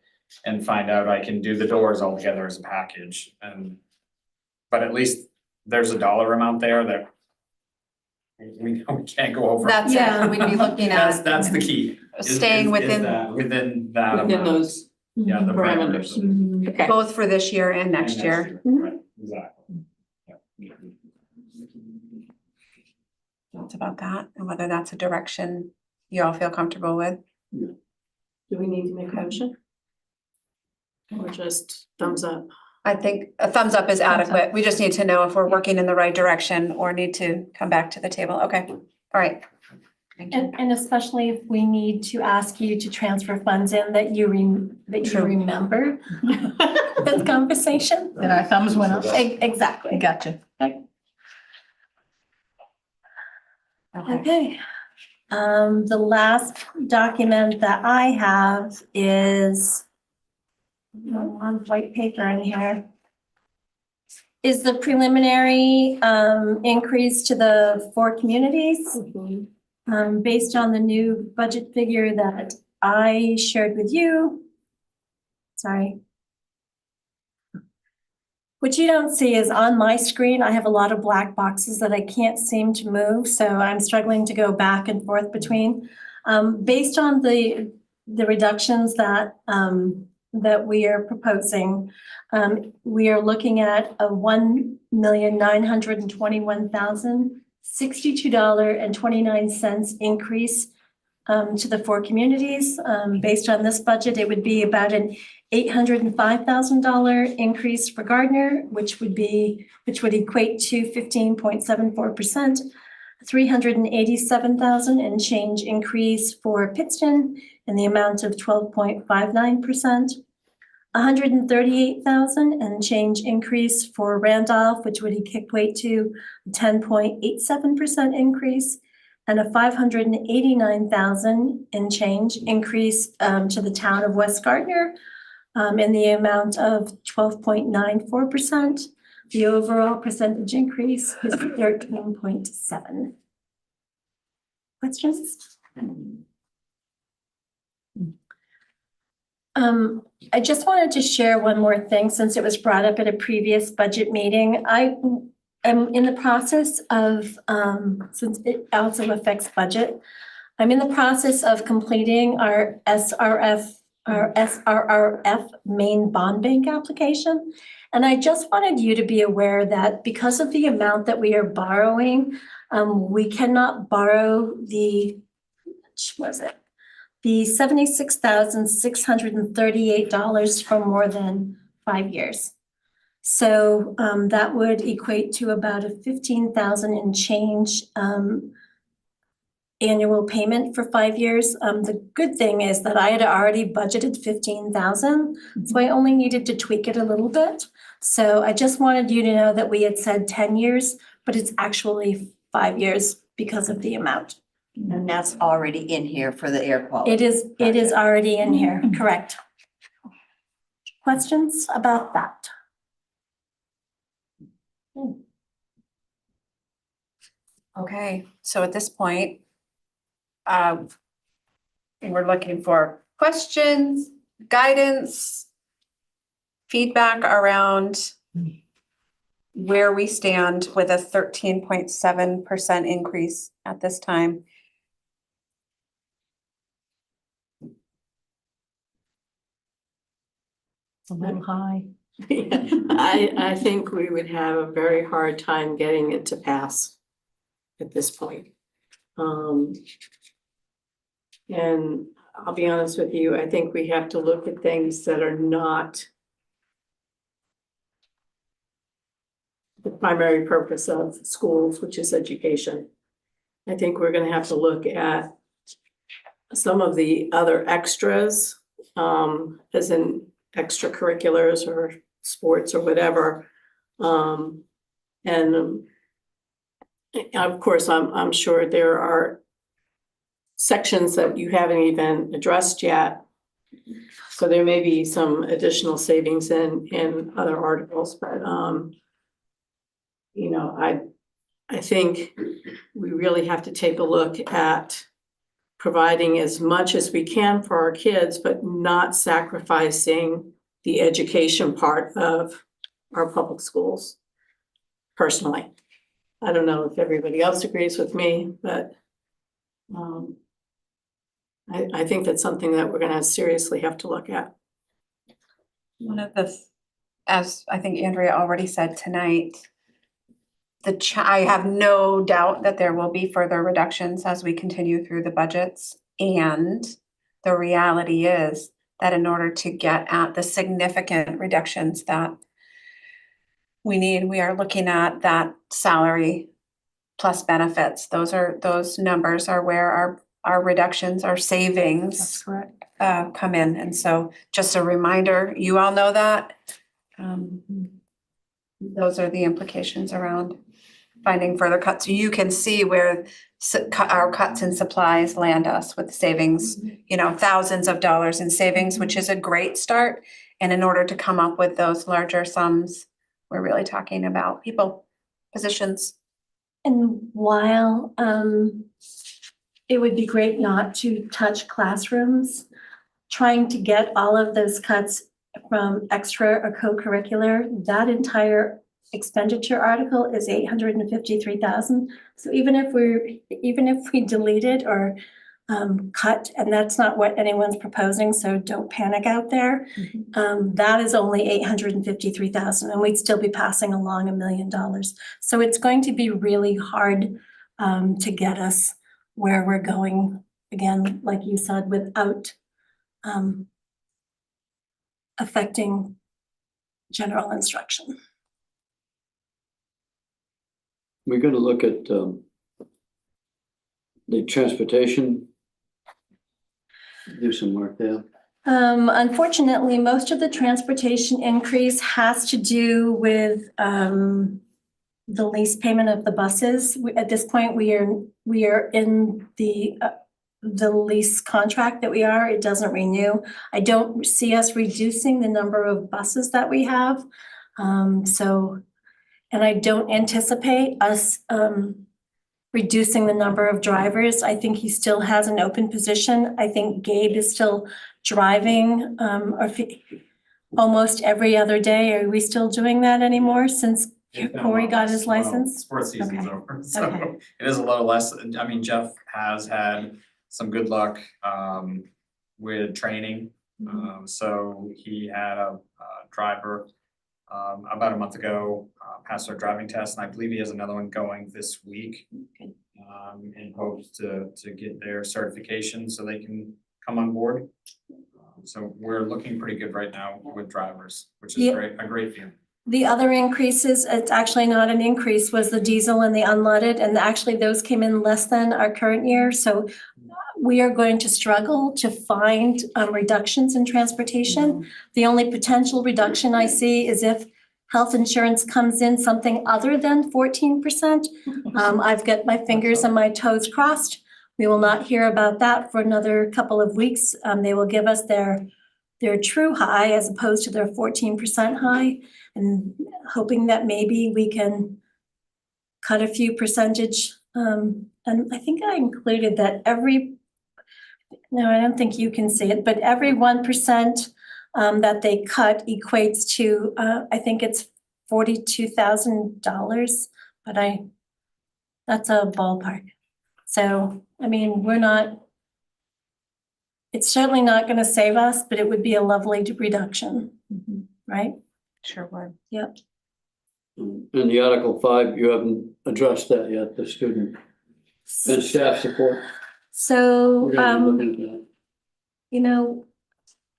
Speaker 7: and find out I can do the doors all together as a package, but at least there's a dollar amount there that we can't go over.
Speaker 4: That's it, we'd be looking at
Speaker 7: That's the key.
Speaker 4: staying within
Speaker 7: Within that
Speaker 5: Within
Speaker 7: amount.
Speaker 5: those
Speaker 7: Yeah, the
Speaker 5: parameters.
Speaker 7: parameters.
Speaker 5: Okay.
Speaker 4: both for this year and next year.
Speaker 7: Right, exactly.
Speaker 4: Thoughts about that and whether that's a direction you all feel comfortable with.
Speaker 5: Do we need to make a motion? Or just thumbs up?
Speaker 4: I think a thumbs up is adequate. We just need to know if we're working in the right direction or need to come back to the table. Okay. All right,
Speaker 3: And especially if we need to ask you to transfer funds in that you
Speaker 4: True.
Speaker 3: remember this conversation.
Speaker 2: Then our thumbs went up.
Speaker 3: Exactly.
Speaker 2: Gotcha.
Speaker 3: Okay. The last document that I have is on white paper in here. Is the preliminary increase to the 4 communities. Based on the new budget figure that I shared with you. Sorry. What you don't see is on my screen, I have a lot of black boxes that I can't seem to move, so I'm struggling to go back and forth between. Based on the reductions that we are proposing, we are looking at a $1,921,062.29 increase to the 4 communities. Based on this budget, it would be about an $805,000 increase for Gardner, which would equate to 15.74%, 387,000 and change increase for Pittston in the amount of 12.59%, 138,000 and change increase for Randolph, which would equate to 10.87% increase, and a 589,000 and change increase to the town of West Gardner in the amount of 12.94%. The overall percentage increase is 13.7. Questions? I just wanted to share one more thing since it was brought up at a previous budget meeting. I am in the process of, since it also affects budget, I'm in the process of completing our SRRF main bond bank application. And I just wanted you to be aware that because of the amount that we are borrowing, we cannot borrow the $76,638 for more than 5 years. So that would equate to about a 15,000 and change annual payment for 5 years. The good thing is that I had already budgeted 15,000, so I only needed to tweak it a little bit. So I just wanted you to know that we had said 10 years, but it's actually 5 years because of the amount.
Speaker 1: And that's already in here for the air quality.
Speaker 3: It is already in here, correct. Questions about that?
Speaker 4: okay, so at this point, we're looking for questions, guidance, feedback around where we stand with a 13.7% increase at this time.
Speaker 2: A little high.
Speaker 5: I think we would have a very hard time getting it to pass at this point. And I'll be honest with you, I think we have to look at things that are not the primary purpose of schools, which is education. I think we're gonna have to look at some of the other extras, as in extracurriculars or sports or whatever. And of course, I'm sure there are sections that you haven't even addressed yet. So there may be some additional savings in other articles, but you know, I think we really have to take a look at providing as much as we can for our kids, but not sacrificing the education part of our public schools. Personally, I don't know if everybody else agrees with me, but I think that's something that we're gonna seriously have to look at.
Speaker 4: One of the, as I think Andrea already said tonight, I have no doubt that there will be further reductions as we continue through the budgets. And the reality is that in order to get at the significant reductions that we need, we are looking at that salary plus benefits. Those numbers are where our reductions, our savings
Speaker 3: correct.
Speaker 4: come in. And so just a reminder, you all know that. Those are the implications around finding further cuts. You can see where our cuts in supplies land us with savings, thousands of dollars in savings, which is a great start. And in order to come up with those larger sums, we're really talking about people, positions.
Speaker 3: And while it would be great not to touch classrooms, trying to get all of those cuts from extra or co-curricular, that entire expenditure article is $853,000. So even if we delete it or cut, and that's not what anyone's proposing, so don't panic out there. That is only $853,000, and we'd still be passing along $1 million. So it's going to be really hard to get us where we're going, again, like you said, without affecting general instruction.
Speaker 9: We're gonna look at the transportation. Do some work there.
Speaker 3: Unfortunately, most of the transportation increase has to do with the lease payment of the buses. At this point, we are in the lease contract that we are. It doesn't renew. I don't see us reducing the number of buses that we have. And I don't anticipate us reducing the number of drivers. I think he still has an open position. I think Gabe is still driving almost every other day. Are we still doing that anymore since Corey got his license?
Speaker 7: Sports season's
Speaker 3: Okay.
Speaker 7: over, so
Speaker 3: Okay.
Speaker 7: it is a little less. I mean, Jeff has had some good luck with training. So he had a driver about a month ago, passed their driving test, and I believe he has another one going this week. In hopes to get their certification so they can come on board. So we're looking pretty good right now with drivers, which is
Speaker 3: Yeah.
Speaker 7: a great feeling.
Speaker 3: The other increases, it's actually not an increase, was the diesel and the unleaded, and actually those came in less than our current year. So we are going to struggle to find reductions in transportation. The only potential reduction I see is if health insurance comes in something other than 14%. I've got my fingers and my toes crossed. We will not hear about that for another couple of weeks. They will give us their true high as opposed to their 14% high, and hoping that maybe we can cut a few percentage. And I think I included that no, I don't think you can see it, but every 1% that they cut equates to, I think it's $42,000, but that's a ballpark. So, I mean, it's certainly not gonna save us, but it would be a lovely reduction, right?
Speaker 4: Sure would.
Speaker 3: Yep.
Speaker 9: In the Article 5, you haven't addressed that yet, the student and staff support.
Speaker 3: So,
Speaker 9: We're gonna be looking at that.
Speaker 3: you know,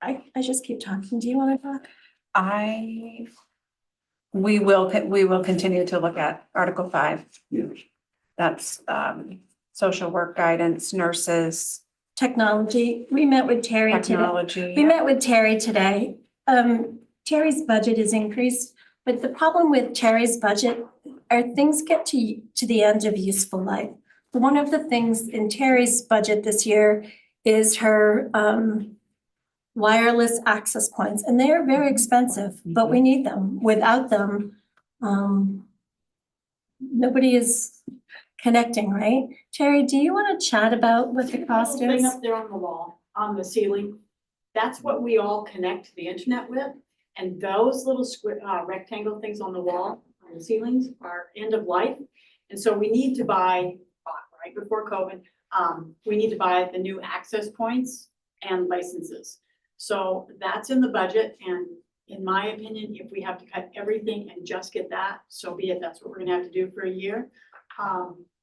Speaker 3: I just keep talking. Do you wanna talk?
Speaker 4: We will continue to look at Article 5.
Speaker 9: Yes.
Speaker 4: That's social work guidance, nurses,
Speaker 3: Technology. We met with Terry today.
Speaker 4: technology.
Speaker 3: We met with Terry today. Terry's budget is increased, but the problem with Terry's budget are things get to the end of useful life. One of the things in Terry's budget this year is her wireless access points, and they are very expensive, but we need them. Without them, nobody is connecting, right? Terry, do you want to chat about what the cost
Speaker 10: Thing
Speaker 3: is?
Speaker 10: up there on the wall, on the ceiling, that's what we all connect to the internet with. And those little rectangle things on the wall, on the ceilings, are end of life. And so we need to buy, right before COVID, we need to buy the new access points and licenses. So that's in the budget, and in my opinion, if we have to cut everything and just get that, so be it, that's what we're gonna have to do for a year.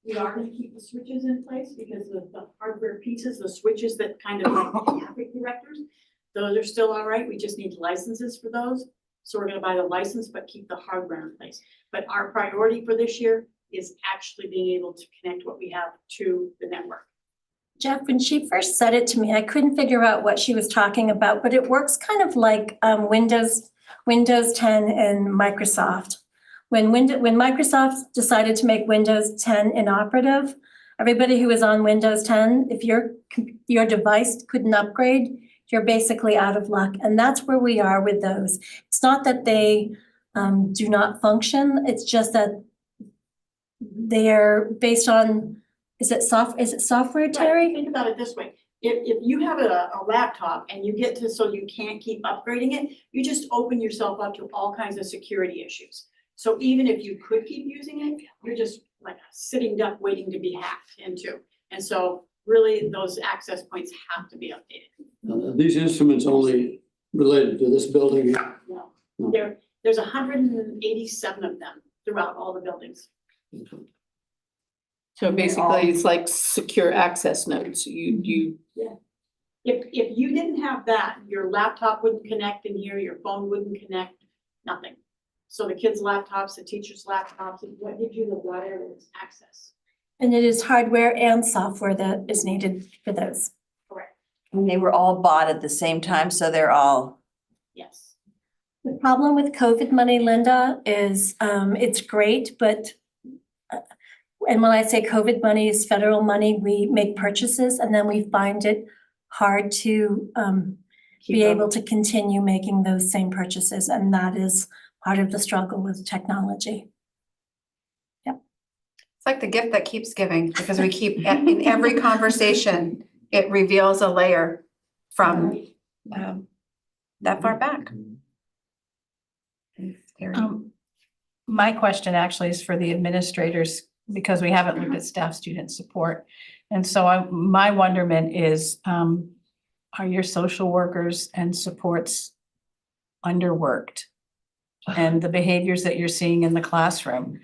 Speaker 10: We are gonna keep the switches in place because of the hardware pieces, the switches that kind of like traffic directors, those are still all right, we just need licenses for those. So we're gonna buy the license, but keep the hardware in place. But our priority for this year is actually being able to connect what we have to the network.
Speaker 3: Jeff, when she first said it to me, I couldn't figure out what she was talking about, but it works kind of like Windows 10 and Microsoft. When Microsoft decided to make Windows 10 inoperative, everybody who was on Windows 10, if your device couldn't upgrade, you're basically out of luck. And that's where we are with those. It's not that they do not function, it's just that they're based on, is it software, Terry?
Speaker 10: Think about it this way. If you have a laptop and you get to, so you can't keep upgrading it, you just open yourself up to all kinds of security issues. So even if you could keep using it, you're just like a sitting duck waiting to be hacked into. And so really those access points have to be updated.
Speaker 9: These instruments only related to this building?
Speaker 10: No. There's 187 of them throughout all the buildings.
Speaker 5: So basically, it's like secure access nodes. You,
Speaker 10: If you didn't have that, your laptop wouldn't connect in here, your phone wouldn't connect, nothing. So the kids' laptops, the teachers' laptops, what gives you the wireless access?
Speaker 3: And it is hardware and software that is needed for those.
Speaker 10: Correct,
Speaker 1: And they were all bought at the same time, so they're all,
Speaker 10: yes.
Speaker 3: The problem with COVID money, Linda, is it's great, but and when I say COVID money is federal money, we make purchases and then we find it hard to be able to continue making those same purchases. And that is part of the struggle with technology.
Speaker 4: It's like the gift that keeps giving, because we keep, in every conversation, it reveals a layer from that far back. Very-
Speaker 2: My question actually is for the administrators, because we haven't looked at staff student support. And so my wonderment is, are your social workers and supports underworked? And the behaviors that you're seeing in the classroom,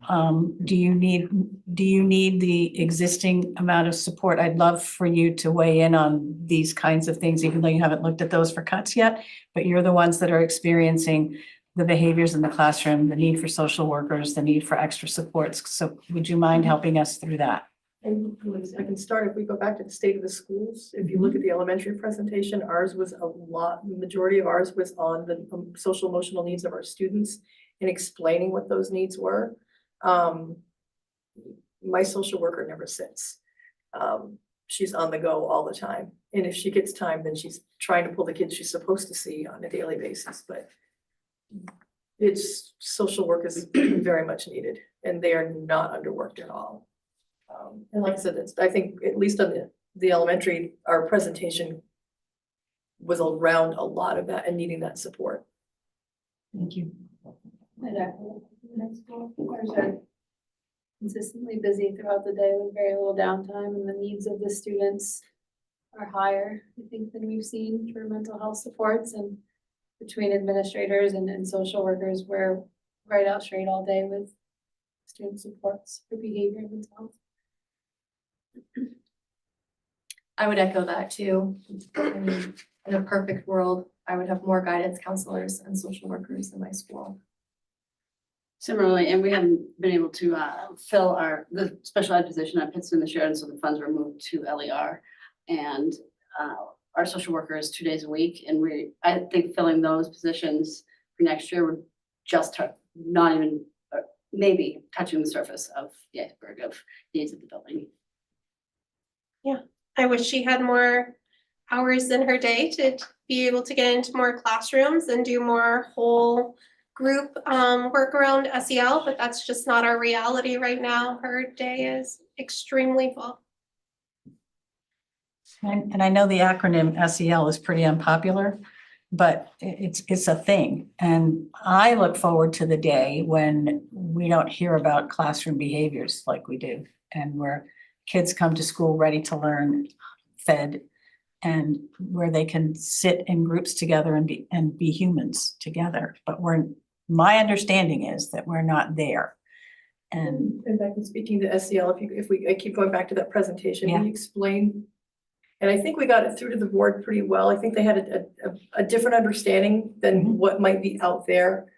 Speaker 2: do you need the existing amount of support? I'd love for you to weigh in on these kinds of things, even though you haven't looked at those for cuts yet, but you're the ones that are experiencing the behaviors in the classroom, the need for social workers, the need for extra supports. So would you mind helping us through that?
Speaker 11: And I can start, if we go back to the state of the schools, if you look at the elementary presentation, ours was the majority of ours was on the social emotional needs of our students and explaining what those needs were. My social worker never sits. She's on the go all the time. And if she gets time, then she's trying to pull the kids she's supposed to see on a daily basis, but it's social work is very much needed and they are not underworked at all. And like I said, I think at least on the elementary, our presentation was around a lot of that and needing that support.
Speaker 2: Thank you.
Speaker 6: Next school, ours are consistently busy throughout the day with very little downtime, and the needs of the students are higher, I think, than we've seen for mental health supports. And between administrators and social workers, we're right out straight all day with student supports for behavior and mental health.
Speaker 12: I would echo that too. I mean, in a perfect world, I would have more guidance counselors and social workers in my school.
Speaker 13: Similarly, and we haven't been able to fill the special ed position at Pittston this year, and so the funds were moved to LER. And our social workers 2 days a week, and I think filling those positions for next year would just not even maybe touching the surface of the iceberg of needs of the building.
Speaker 14: Yeah, I wish she had more hours in her day to be able to get into more classrooms and do more whole group work around SEL, but that's just not our reality right now. Her day is extremely full.
Speaker 2: And I know the acronym SEL is pretty unpopular, but it's a thing. And I look forward to the day when we don't hear about classroom behaviors like we do, and where kids come to school ready to learn, fed, and where they can sit in groups together and be humans together. But my understanding is that we're not there. And
Speaker 11: back in speaking to SEL, I keep going back to that presentation,
Speaker 2: Yeah.
Speaker 11: we explained. And I think we got it through to the board pretty well. I think they had a different understanding than what might be out there.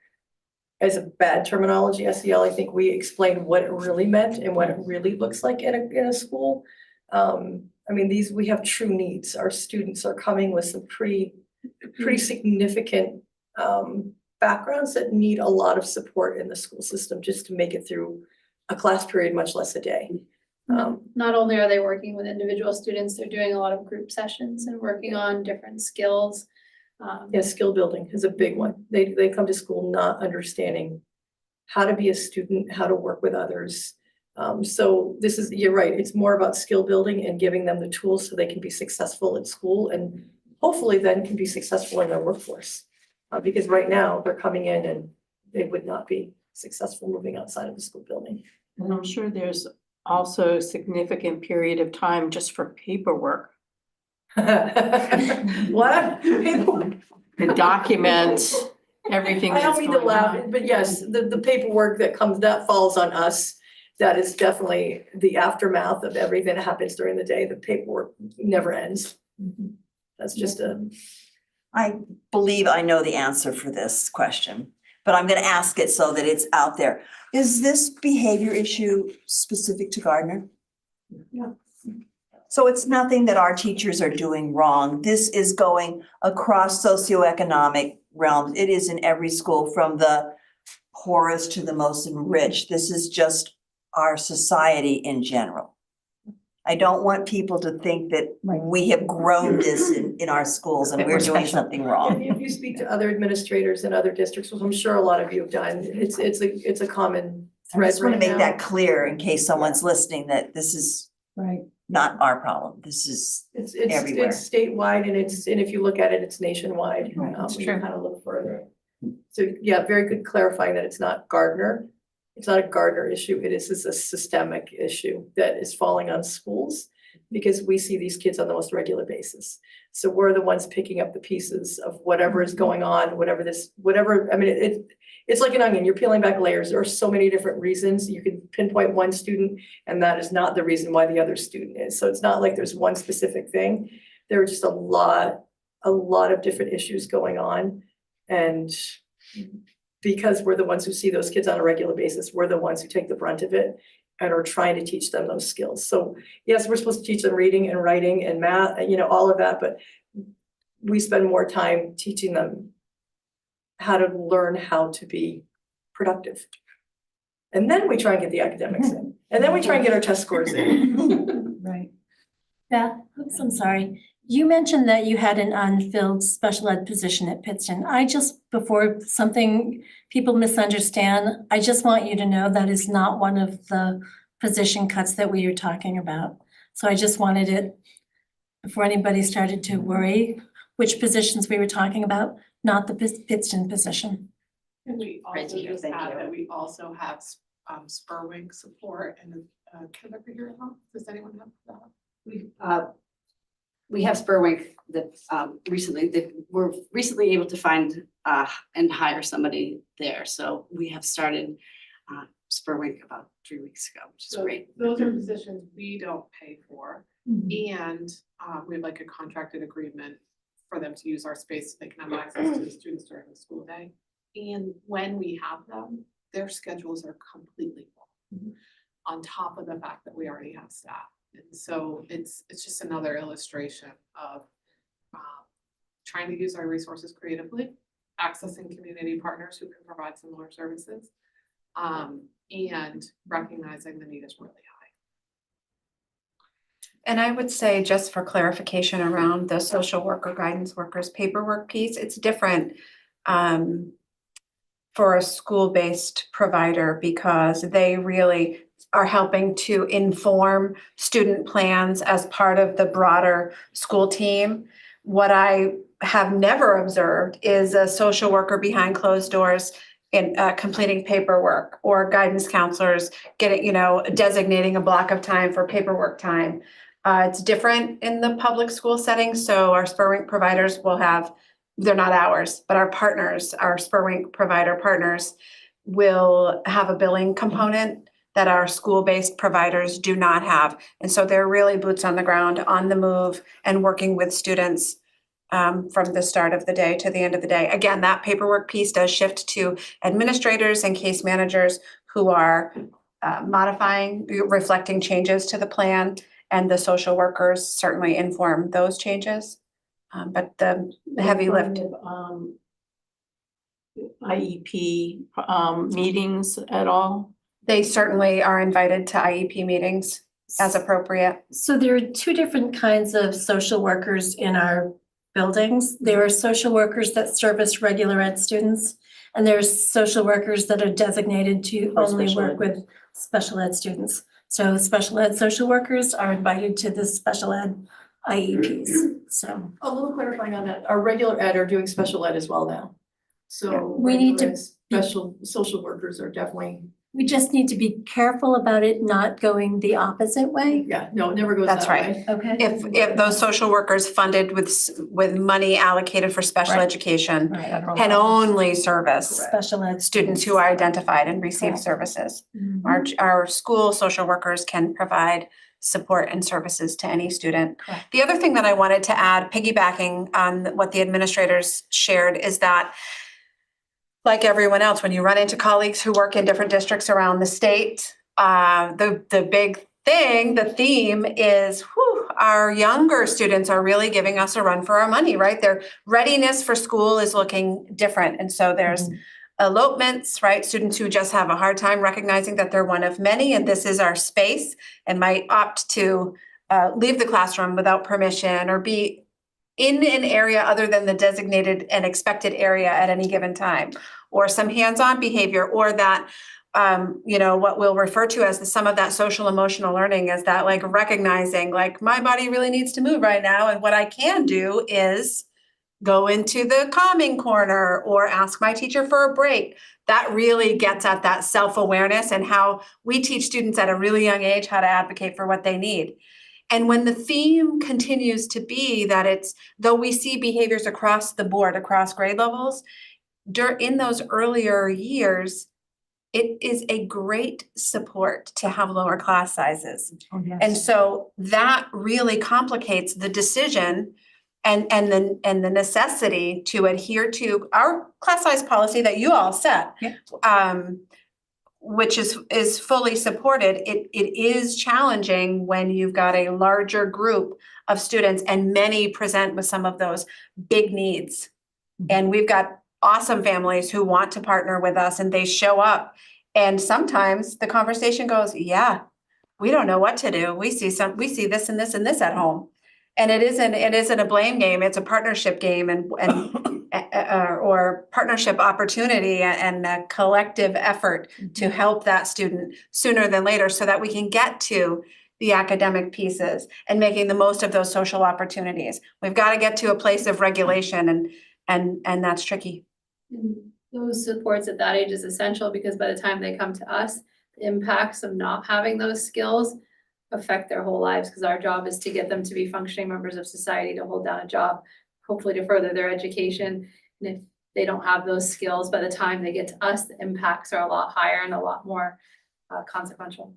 Speaker 11: as a bad terminology, SEL. I think we explained what it really meant and what it really looks like in a school. I mean, we have true needs. Our students are coming with some pretty significant backgrounds that need a lot of support in the school system just to make it through a class period, much less a day.
Speaker 6: Not only are they working with individual students, they're doing a lot of group sessions and working on different skills.
Speaker 11: Yeah, skill building is a big one. They come to school not understanding how to be a student, how to work with others. So you're right, it's more about skill building and giving them the tools so they can be successful at school and hopefully then can be successful in their workforce. Because right now they're coming in and they would not be successful moving outside of the school building.
Speaker 5: And I'm sure there's also a significant period of time just for paperwork
Speaker 11: What?
Speaker 5: and documents, everything
Speaker 11: I
Speaker 5: that's
Speaker 11: don't mean to
Speaker 5: going
Speaker 11: laugh,
Speaker 5: on.
Speaker 11: but yes, the paperwork that falls on us. That is definitely the aftermath of everything that happens during the day. The paperwork never ends. That's just
Speaker 1: I believe I know the answer for this question, but I'm gonna ask it so that it's out there. Is this behavior issue specific to Gardner?
Speaker 11: Yeah.
Speaker 1: So it's nothing that our teachers are doing wrong. This is going across socioeconomic realms. It is in every school, from the poorest to the most enriched. This is just our society in general. I don't want people to think that we have grown this in our schools and
Speaker 3: That
Speaker 1: we're
Speaker 3: we're
Speaker 1: doing
Speaker 3: special.
Speaker 1: something wrong.
Speaker 11: If you speak to other administrators in other districts, which I'm sure a lot of you have done, it's a common
Speaker 1: I
Speaker 11: thread
Speaker 1: just want to
Speaker 11: right
Speaker 1: make
Speaker 11: now.
Speaker 1: that clear in case someone's listening, that this is not our problem. This is
Speaker 11: It's
Speaker 1: everywhere.
Speaker 11: it's statewide and if you look at it, it's nationwide.
Speaker 1: Right,
Speaker 11: When
Speaker 1: it's
Speaker 11: you
Speaker 1: true.
Speaker 11: kind of look further. So yeah, very good clarifying that it's not Gardner. It's not a Gardner issue. It is a systemic issue that is falling on schools because we see these kids on the most regular basis. So we're the ones picking up the pieces of whatever is going on, I mean, it's like an onion. You're peeling back layers. There are so many different reasons. You can pinpoint one student and that is not the reason why the other student is. So it's not like there's one specific thing. There are just a lot of different issues going on. And because we're the ones who see those kids on a regular basis, we're the ones who take the brunt of it and are trying to teach them those skills. So yes, we're supposed to teach them reading and writing and math, all of that, but we spend more time teaching them how to learn how to be productive. And then we try and get the academics in, and then we try and get our test scores in.
Speaker 1: Right.
Speaker 3: Beth, oops, I'm sorry. You mentioned that you had an unfilled special ed position at Pittston. Before something people misunderstand, I just want you to know that is not one of the position cuts that we are talking about. So I just wanted it, before anybody started to worry, which positions we were talking about, not the Pittston position.
Speaker 15: And we
Speaker 12: Great
Speaker 15: also
Speaker 12: to hear.
Speaker 15: just
Speaker 12: Thank
Speaker 15: add
Speaker 12: you.
Speaker 15: that we also have spur wing support and kindergarten help. Does anyone have that?
Speaker 13: We have Spurwink that we're recently able to find and hire somebody there. So we have started Spurwink about 3 weeks ago, which is
Speaker 15: So
Speaker 13: great.
Speaker 15: those are positions we don't pay for. And we have like a contracted agreement for them to use our space so they can have access to the students during the school day. And when we have them, their schedules are completely full. On top of the fact that we already have staff. And so it's just another illustration of trying to use our resources creatively, accessing community partners who can provide similar services, and recognizing the need is really high.
Speaker 4: And I would say, just for clarification around the social worker, guidance workers paperwork piece, it's different for a school-based provider because they really are helping to inform student plans as part of the broader school team. What I have never observed is a social worker behind closed doors in completing paperwork, or guidance counselors getting, designating a block of time for paperwork time. It's different in the public school setting. So our Spurwink providers will have, they're not ours, but our partners, our Spurwink provider partners will have a billing component that our school-based providers do not have. And so they're really boots on the ground, on the move, and working with students from the start of the day to the end of the day. Again, that paperwork piece does shift to administrators and case managers who are modifying, reflecting changes to the plan, and the social workers certainly inform those changes. But the heavy lift.
Speaker 5: IEP meetings at all?
Speaker 4: They certainly are invited to IEP meetings as appropriate.
Speaker 3: So there are two different kinds of social workers in our buildings. There are social workers that service regular ed students, and there's social workers that are designated to
Speaker 2: For
Speaker 3: only
Speaker 2: special
Speaker 3: work
Speaker 2: ed.
Speaker 3: with special ed students. So special ed social workers are invited to the special ed IEPs, so.
Speaker 11: A little clarifying on that, our regular ed are doing special ed as well now. So
Speaker 3: We need to-
Speaker 11: regular ed special social workers are definitely,
Speaker 3: We just need to be careful about it not going the opposite way.
Speaker 11: yeah, no, it never goes
Speaker 4: That's
Speaker 11: that
Speaker 4: right.
Speaker 11: way.
Speaker 3: Okay.
Speaker 4: If those social workers funded with money allocated for special
Speaker 2: Right.
Speaker 4: education
Speaker 2: Right.
Speaker 4: can only service
Speaker 3: Special ed
Speaker 4: students who are identified and receive
Speaker 3: Correct.
Speaker 4: services.
Speaker 3: Mhm.
Speaker 4: Our school social workers can provide support and services to any student.
Speaker 3: Correct.
Speaker 4: The other thing that I wanted to add, piggybacking on what the administrators shared, is that like everyone else, when you run into colleagues who work in different districts around the state, the big thing, the theme is, our younger students are really giving us a run for our money, right? Their readiness for school is looking different. And so there's elopements, right? Students who just have a hard time recognizing that they're one of many and this is our space, and might opt to leave the classroom without permission or be in an area other than the designated and expected area at any given time, or some hands-on behavior, or that, what we'll refer to as some of that social emotional learning is that like recognizing like my body really needs to move right now. And what I can do is go into the calming corner or ask my teacher for a break. That really gets at that self-awareness and how we teach students at a really young age how to advocate for what they need. And when the theme continues to be that though we see behaviors across the board, across grade levels, in those earlier years, it is a great support to have lower class sizes.
Speaker 2: Oh, yes.
Speaker 4: And so that really complicates the decision and the necessity to adhere to our class size policy that you all set.
Speaker 2: Yeah.
Speaker 4: Which is fully supported. It is challenging when you've got a larger group of students and many present with some of those big needs. And we've got awesome families who want to partner with us and they show up. And sometimes the conversation goes, yeah, we don't know what to do. We see this and this and this at home. And it isn't a blame game, it's a partnership game and or partnership opportunity and a collective effort to help that student sooner than later so that we can get to the academic pieces and making the most of those social opportunities. We've got to get to a place of regulation and that's tricky.
Speaker 6: Those supports at that age is essential because by the time they come to us, the impacts of not having those skills affect their whole lives, because our job is to get them to be functioning members of society, to hold down a job, hopefully to further their education. And if they don't have those skills, by the time they get to us, the impacts are a lot higher and a lot more consequential.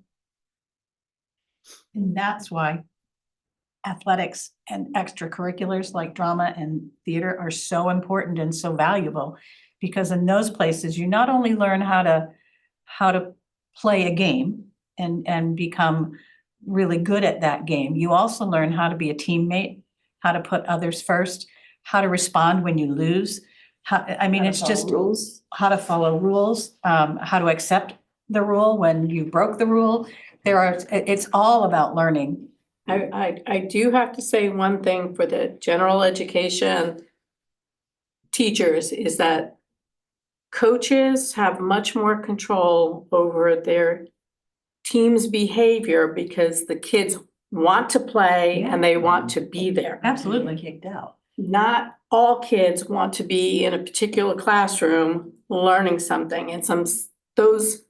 Speaker 2: And that's why athletics and extracurriculars like drama and theater are so important and so valuable. Because in those places, you not only learn how to play a game and become really good at that game, you also learn how to be a teammate, how to put others first, how to respond when you lose. It's just how to follow rules, how to accept the rule when you broke the rule. It's all about learning.
Speaker 5: I do have to say one thing for the general education teachers is that coaches have much more control over their team's behavior because the kids want to play and they want to be there.
Speaker 2: Absolutely kicked out.
Speaker 5: Not all kids want to be in a particular classroom learning something, and those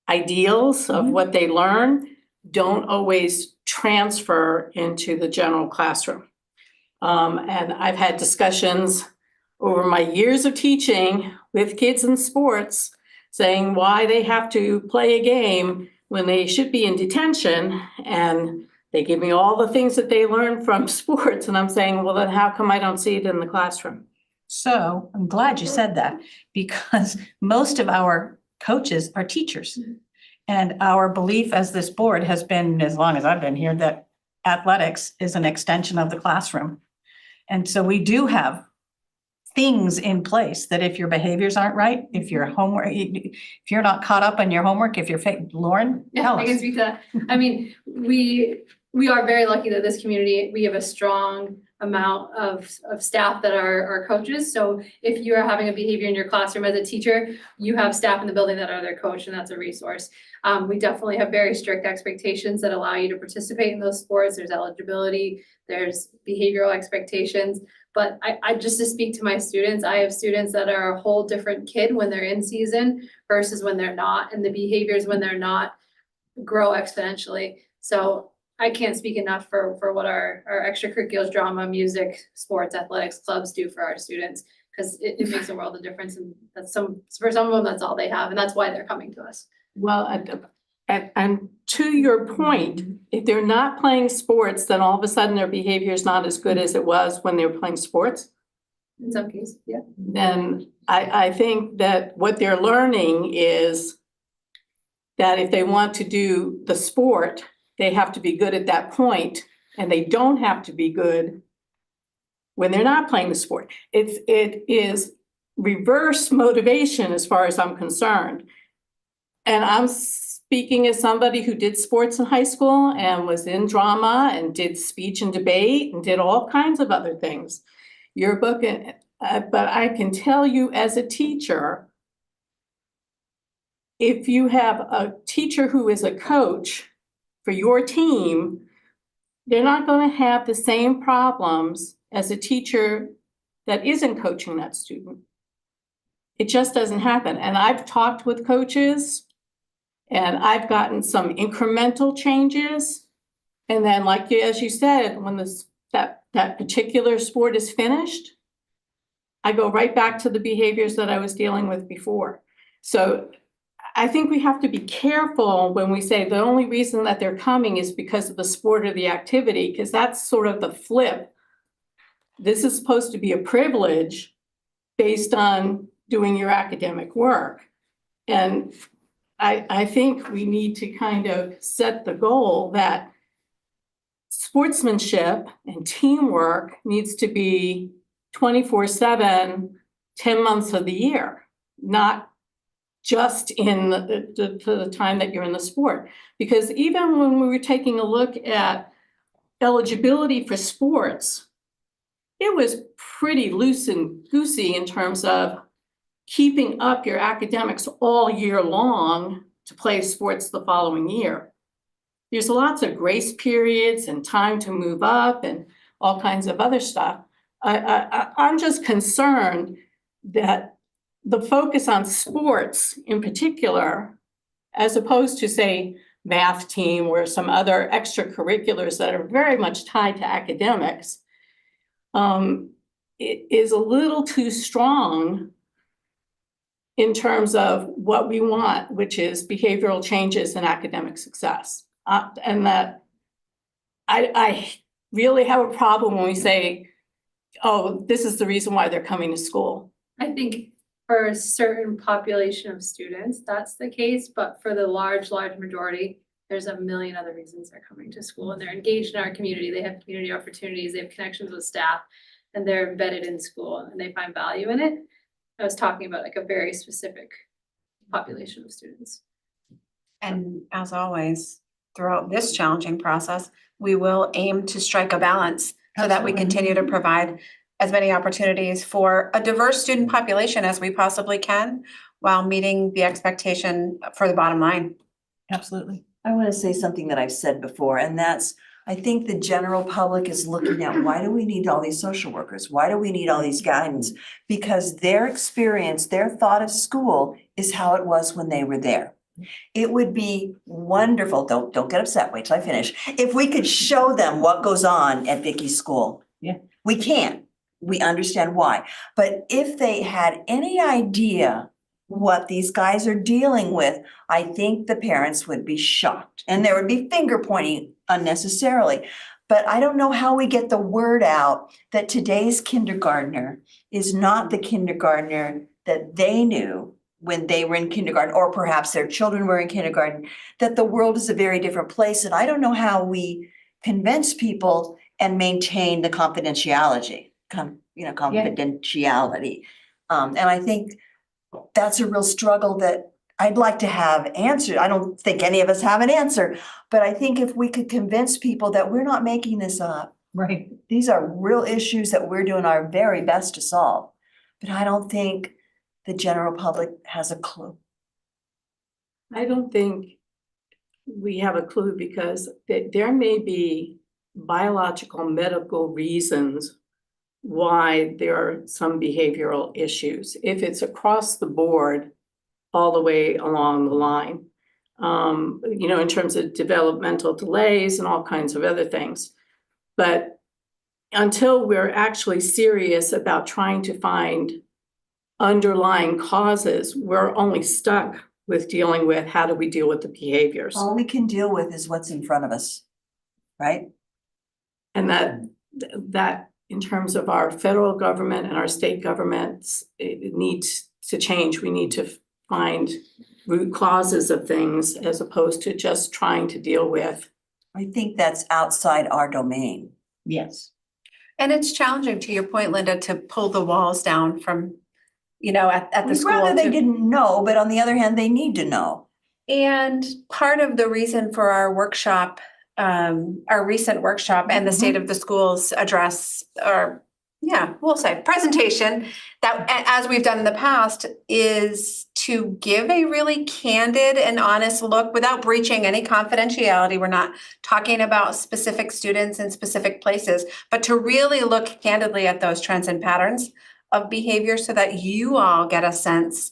Speaker 5: ideals of what they learn don't always transfer into the general classroom. And I've had discussions over my years of teaching with kids in sports saying why they have to play a game when they should be in detention, and They give me all the things that they learn from sports, and I'm saying, well, then how come I don't see it in the classroom?
Speaker 2: So I'm glad you said that, because most of our coaches are teachers. And our belief as this board has been, as long as I've been here, that athletics is an extension of the classroom. And so we do have things in place that if your behaviors aren't right, if your homework, if you're not caught up on your homework, if you're Lauren,
Speaker 12: Yeah,
Speaker 2: tell
Speaker 12: I can
Speaker 2: us.
Speaker 12: speak to that. I mean, we are very lucky that this community, we have a strong amount of staff that are coaches. So if you are having a behavior in your classroom as a teacher, you have staff in the building that are their coach, and that's a resource. We definitely have very strict expectations that allow you to participate in those sports. There's eligibility, there's behavioral expectations. But I just to speak to my students, I have students that are a whole different kid when they're in season versus when they're not, and the behaviors when they're not grow exponentially. So I can't speak enough for what our extracurriculars, drama, music, sports, athletics clubs do for our students, because it makes a world of difference. And that's for some of them, that's all they have. And that's why they're coming to us.
Speaker 5: Well, and to your point, if they're not playing sports, then all of a sudden their behavior is not as good as it was when they were playing sports.
Speaker 12: In some cases, yeah.
Speaker 5: Then I think that what they're learning is that if they want to do the sport, they have to be good at that point, and they don't have to be good when they're not playing the sport. It is reverse motivation as far as I'm concerned. And I'm speaking as somebody who did sports in high school and was in drama and did speech and debate and did all kinds of other things. Your book, but I can tell you as a teacher, if you have a teacher who is a coach for your team, they're not going to have the same problems as a teacher that isn't coaching that student. It just doesn't happen. And I've talked with coaches, and I've gotten some incremental changes. And then, like as you said, when that particular sport is finished, I go right back to the behaviors that I was dealing with before. So I think we have to be careful when we say the only reason that they're coming is because of the sport or the activity, because that's sort of the flip. This is supposed to be a privilege based on doing your academic work. And I think we need to kind of set the goal that sportsmanship and teamwork needs to be 24/7, 10 months of the year, not just in the time that you're in the sport. Because even when we were taking a look at eligibility for sports, it was pretty loose and goosey in terms of keeping up your academics all year long to play sports the following year. There's lots of grace periods and time to move up and all kinds of other stuff. I'm just concerned that the focus on sports in particular, as opposed to, say, math team or some other extracurriculars that are very much tied to academics, it is a little too strong in terms of what we want, which is behavioral changes and academic success. And that I really have a problem when we say, oh, this is the reason why they're coming to school.
Speaker 12: I think for a certain population of students, that's the case, but for the large majority, there's a million other reasons they're coming to school, and they're engaged in our community. They have community opportunities, they have connections with staff, and they're embedded in school and they find value in it. I was talking about like a very specific population of students.
Speaker 4: And as always, throughout this challenging process, we will aim to strike a balance so that we continue to provide as many opportunities for a diverse student population as we possibly can while meeting the expectation for the bottom line.
Speaker 2: Absolutely.
Speaker 1: I want to say something that I've said before, and that's, I think the general public is looking at, why do we need all these social workers? Why do we need all these guidance? Because their experience, their thought of school is how it was when they were there. It would be wonderful, don't get upset, wait till I finish, if we could show them what goes on at Vicky's school.
Speaker 2: Yeah.
Speaker 1: We can't, we understand why, but if they had any idea what these guys are dealing with, I think the parents would be shocked, and there would be finger pointing unnecessarily. But I don't know how we get the word out that today's kindergartner is not the kindergartner that they knew when they were in kindergarten, or perhaps their children were in kindergarten, that the world is a very different place. And I don't know how we convince people and maintain the confidentiality, confidentiality. And I think that's a real struggle that I'd like to have answered. I don't think any of us have an answer, but I think if we could convince people that we're not making this up,
Speaker 2: Right.
Speaker 1: these are real issues that we're doing our very best to solve. But I don't think the general public has a clue.
Speaker 5: I don't think we have a clue because there may be biological, medical reasons why there are some behavioral issues. If it's across the board, all the way along the line, in terms of developmental delays and all kinds of other things. But until we're actually serious about trying to find underlying causes, we're only stuck with dealing with how do we deal with the behaviors.
Speaker 1: All we can deal with is what's in front of us, right?
Speaker 5: And that in terms of our federal government and our state governments, it needs to change. We need to find root causes of things as opposed to just trying to deal with.
Speaker 1: I think that's outside our domain.
Speaker 2: Yes.
Speaker 4: And it's challenging, to your point, Linda, to pull the walls down from, at the
Speaker 1: We'd
Speaker 4: school.
Speaker 1: rather they
Speaker 4: to-
Speaker 1: didn't know, but on the other hand, they need to know.
Speaker 4: And part of the reason for our workshop, our recent workshop and the state of the schools address, we'll say presentation, that as we've done in the past, is to give a really candid and honest look without breaching any confidentiality. We're not talking about specific students in specific places, but to really look candidly at those trends and patterns of behavior so that you all get a sense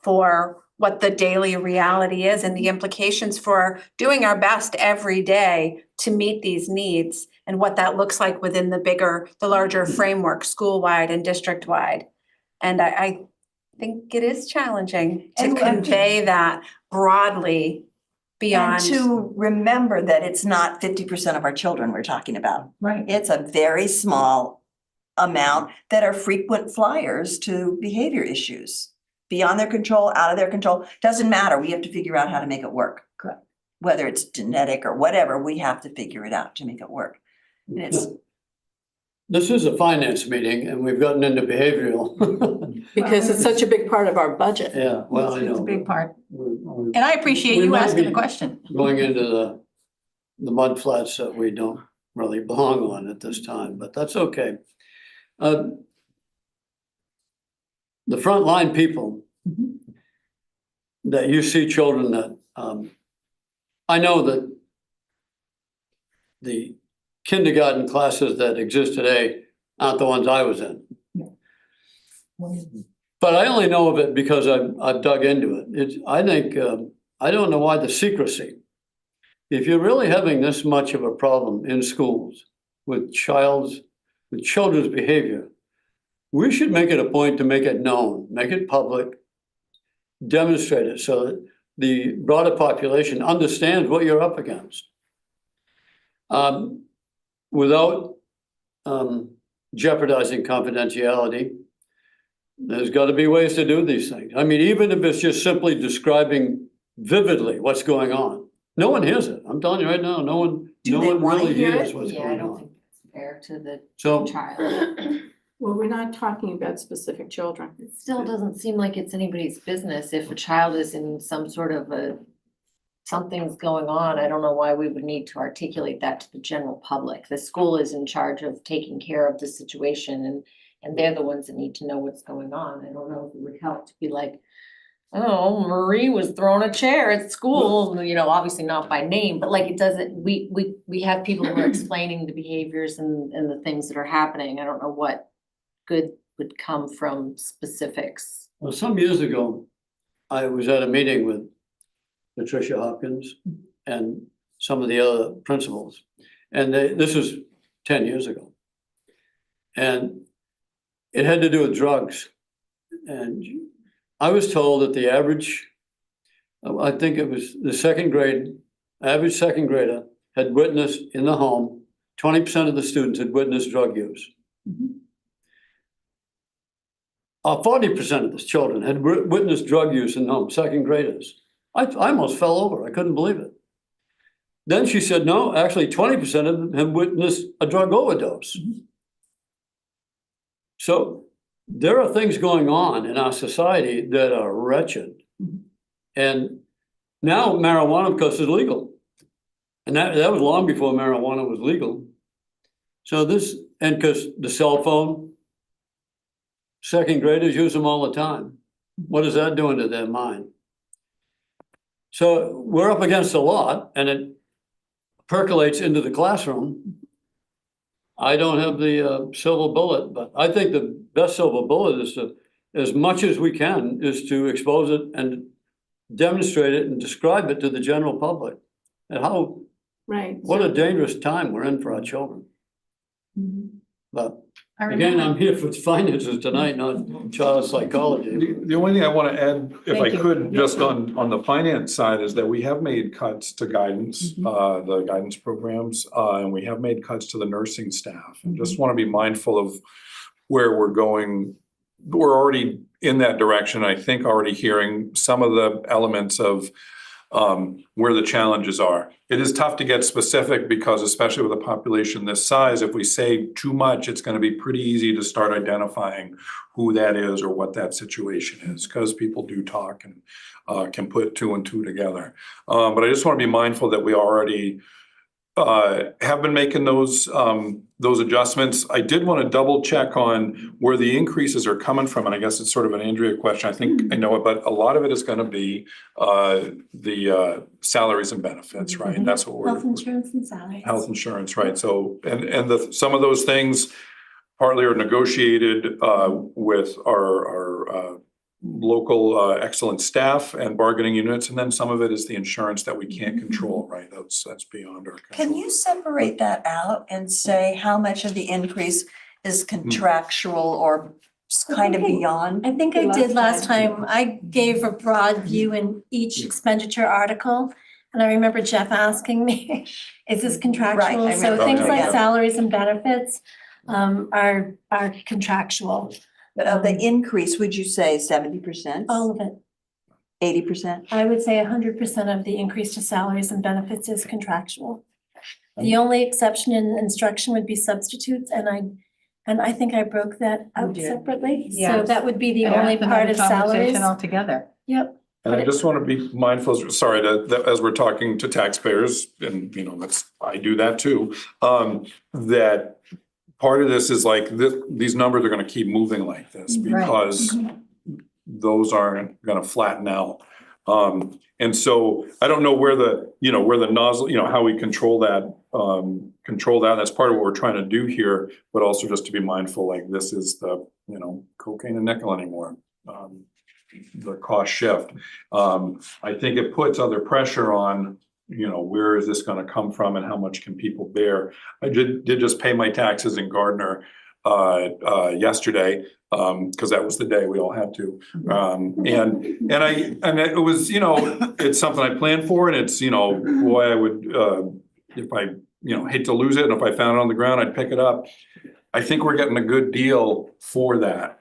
Speaker 4: for what the daily reality is and the implications for doing our best every day to meet these needs and what that looks like within the larger framework, school-wide and district-wide. And I think it is challenging to convey that broadly beyond.
Speaker 1: And to remember that it's not 50% of our children we're talking about.
Speaker 2: Right.
Speaker 1: It's a very small amount that are frequent flyers to behavior issues. Beyond their control, out of their control, doesn't matter. We have to figure out how to make it work.
Speaker 2: Correct.
Speaker 1: Whether it's genetic or whatever, we have to figure it out to make it work. And it's
Speaker 9: This is a finance meeting and we've gotten into behavioral.
Speaker 5: Because it's such a big part of our budget.
Speaker 9: Yeah, well, I know.
Speaker 2: It's a big part.
Speaker 9: We're
Speaker 2: And I appreciate
Speaker 9: We
Speaker 2: you
Speaker 9: might
Speaker 2: asking
Speaker 9: be-
Speaker 2: the question.
Speaker 9: going into the mud flats that we don't really belong on at this time, but that's okay. The frontline people that you see children that, I know that the kindergarten classes that exist today aren't the ones I was in. But I only know of it because I've dug into it. I think, I don't know why the secrecy. If you're really having this much of a problem in schools with children's behavior, we should make it a point to make it known, make it public, demonstrate it so that the broader population understands what you're up against. Without jeopardizing confidentiality, there's got to be ways to do these things. I mean, even if it's just simply describing vividly what's going on. No one hears it. I'm telling you right now, no one really hears what's going on.
Speaker 16: It's fair to the
Speaker 9: So
Speaker 16: child.
Speaker 5: Well, we're not talking about specific children.
Speaker 16: It still doesn't seem like it's anybody's business if a child is in some sort of something's going on. I don't know why we would need to articulate that to the general public. The school is in charge of taking care of the situation and they're the ones that need to know what's going on. I don't know if it would help to be like, oh, Marie was throwing a chair at school, obviously not by name, but like it doesn't, we have people who are explaining the behaviors and the things that are happening. I don't know what good would come from specifics.
Speaker 9: Well, some years ago, I was at a meeting with Patricia Hopkins and some of the other principals. And this was 10 years ago. And it had to do with drugs. And I was told that the average, I think it was the average second grader had witnessed in the home, 20% of the students had witnessed drug use. 40% of the children had witnessed drug use in the home, second graders. I almost fell over. I couldn't believe it. Then she said, no, actually 20% of them have witnessed a drug overdose. So there are things going on in our society that are wretched. And now marijuana, of course, is legal. And that was long before marijuana was legal. So this, and because the cell phone, second graders use them all the time. What is that doing to their mind? So we're up against a lot, and it percolates into the classroom. I don't have the silver bullet, but I think the best silver bullet is to, as much as we can, is to expose it and demonstrate it and describe it to the general public. And how,
Speaker 5: Right.
Speaker 9: what a dangerous time we're in for our children. But
Speaker 2: I
Speaker 9: again,
Speaker 2: remember-
Speaker 9: I'm here for finances tonight, not child psychology.
Speaker 8: The only thing I want to add, if I
Speaker 2: Thank you.
Speaker 8: could, just on the finance side, is that we have made cuts to guidance, the guidance programs, and we have made cuts to the nursing staff. And just want to be mindful of where we're going. We're already in that direction. I think already hearing some of the elements of where the challenges are. It is tough to get specific because, especially with a population this size, if we say too much, it's going to be pretty easy to start identifying who that is or what that situation is, because people do talk and can put two and two together. But I just want to be mindful that we already have been making those adjustments. I did want to double check on where the increases are coming from, and I guess it's sort of an Andrea question. I think I know it, but a lot of it is going to be the salaries and benefits, right? That's what we're
Speaker 3: Health insurance and salaries.
Speaker 8: health insurance, right? So and some of those things partly are negotiated with our local excellent staff and bargaining units, and then some of it is the insurance that we can't control, right? That's beyond our control.
Speaker 1: Can you separate that out and say how much of the increase is contractual or kind of beyond?
Speaker 3: I think I did last time. I gave a broad view in each expenditure article. And I remember Jeff asking me, is this contractual?
Speaker 1: Right, I
Speaker 3: So
Speaker 1: remember
Speaker 3: things
Speaker 8: that,
Speaker 3: like
Speaker 8: yeah.
Speaker 3: salaries and benefits are contractual.
Speaker 1: But of the increase, would you say 70%?
Speaker 3: All of it.
Speaker 1: 80%?
Speaker 3: I would say 100% of the increase to salaries and benefits is contractual. The only exception in instruction would be substitutes, and I think I broke that out
Speaker 2: did.
Speaker 3: separately. So
Speaker 2: Yes.
Speaker 3: that would be the
Speaker 2: And
Speaker 3: only
Speaker 2: that's
Speaker 3: part
Speaker 2: another
Speaker 3: of salaries.
Speaker 2: conversation altogether.
Speaker 3: Yep.
Speaker 8: And I just want to be mindful, sorry, that as we're talking to taxpayers, and I do that too, that part of this is like these numbers are going to keep moving like this because those aren't going to flatten out. And so I don't know where the nozzle, how we control that. That's part of what we're trying to do here, but also just to be mindful, like this is the, cocaine and nickel anymore. The cost shift. I think it puts other pressure on, where is this going to come from and how much can people bear? I did just pay my taxes in Gardner yesterday, because that was the day we all had to. And it was, it's something I planned for, and it's, boy, I would, if I, hate to lose it, and if I found it on the ground, I'd pick it up. I think we're getting a good deal for that.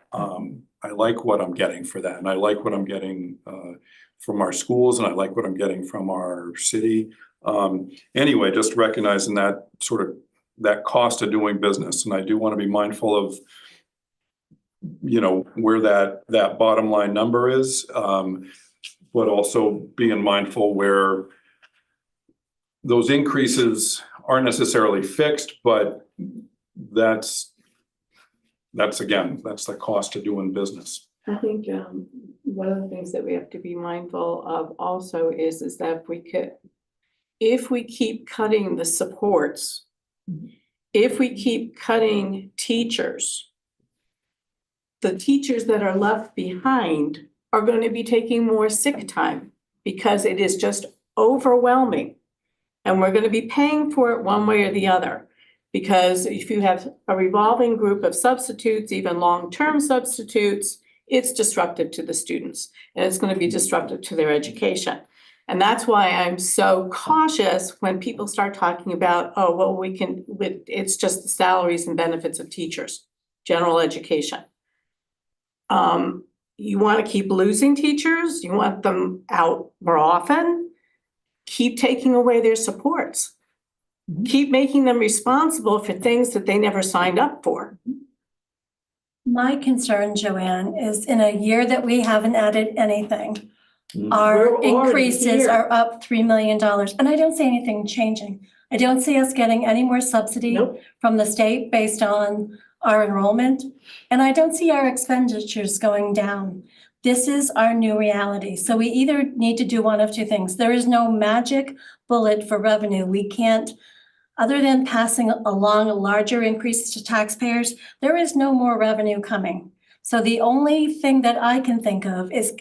Speaker 8: I like what I'm getting for that, and I like what I'm getting from our schools, and I like what I'm getting from our city. Anyway, just recognizing that sort of that cost of doing business, and I do want to be mindful of where that bottom line number is, but also being mindful where those increases aren't necessarily fixed, but that's the cost of doing business.
Speaker 5: I think one of the things that we have to be mindful of also is that if we keep cutting the supports, if we keep cutting teachers, the teachers that are left behind are going to be taking more sick time because it is just overwhelming. And we're going to be paying for it one way or the other. Because if you have a revolving group of substitutes, even long-term substitutes, it's disruptive to the students, and it's going to be disruptive to their education. And that's why I'm so cautious when people start talking about, oh, well, it's just the salaries and benefits of teachers, general education. You want to keep losing teachers? You want them out more often? Keep taking away their supports. Keep making them responsible for things that they never signed up for.
Speaker 3: My concern, Joanne, is in a year that we haven't added anything,
Speaker 5: We're
Speaker 3: our
Speaker 5: already
Speaker 3: increases
Speaker 5: here.
Speaker 3: are up $3 million, and I don't see anything changing. I don't see us getting any more subsidy
Speaker 5: Nope.
Speaker 3: from the state based on our enrollment, and I don't see our expenditures going down. This is our new reality, so we either need to do one of two things. There is no magic bullet for revenue. We can't, other than passing along larger increases to taxpayers, there is no more revenue coming. So the only thing that I can think of is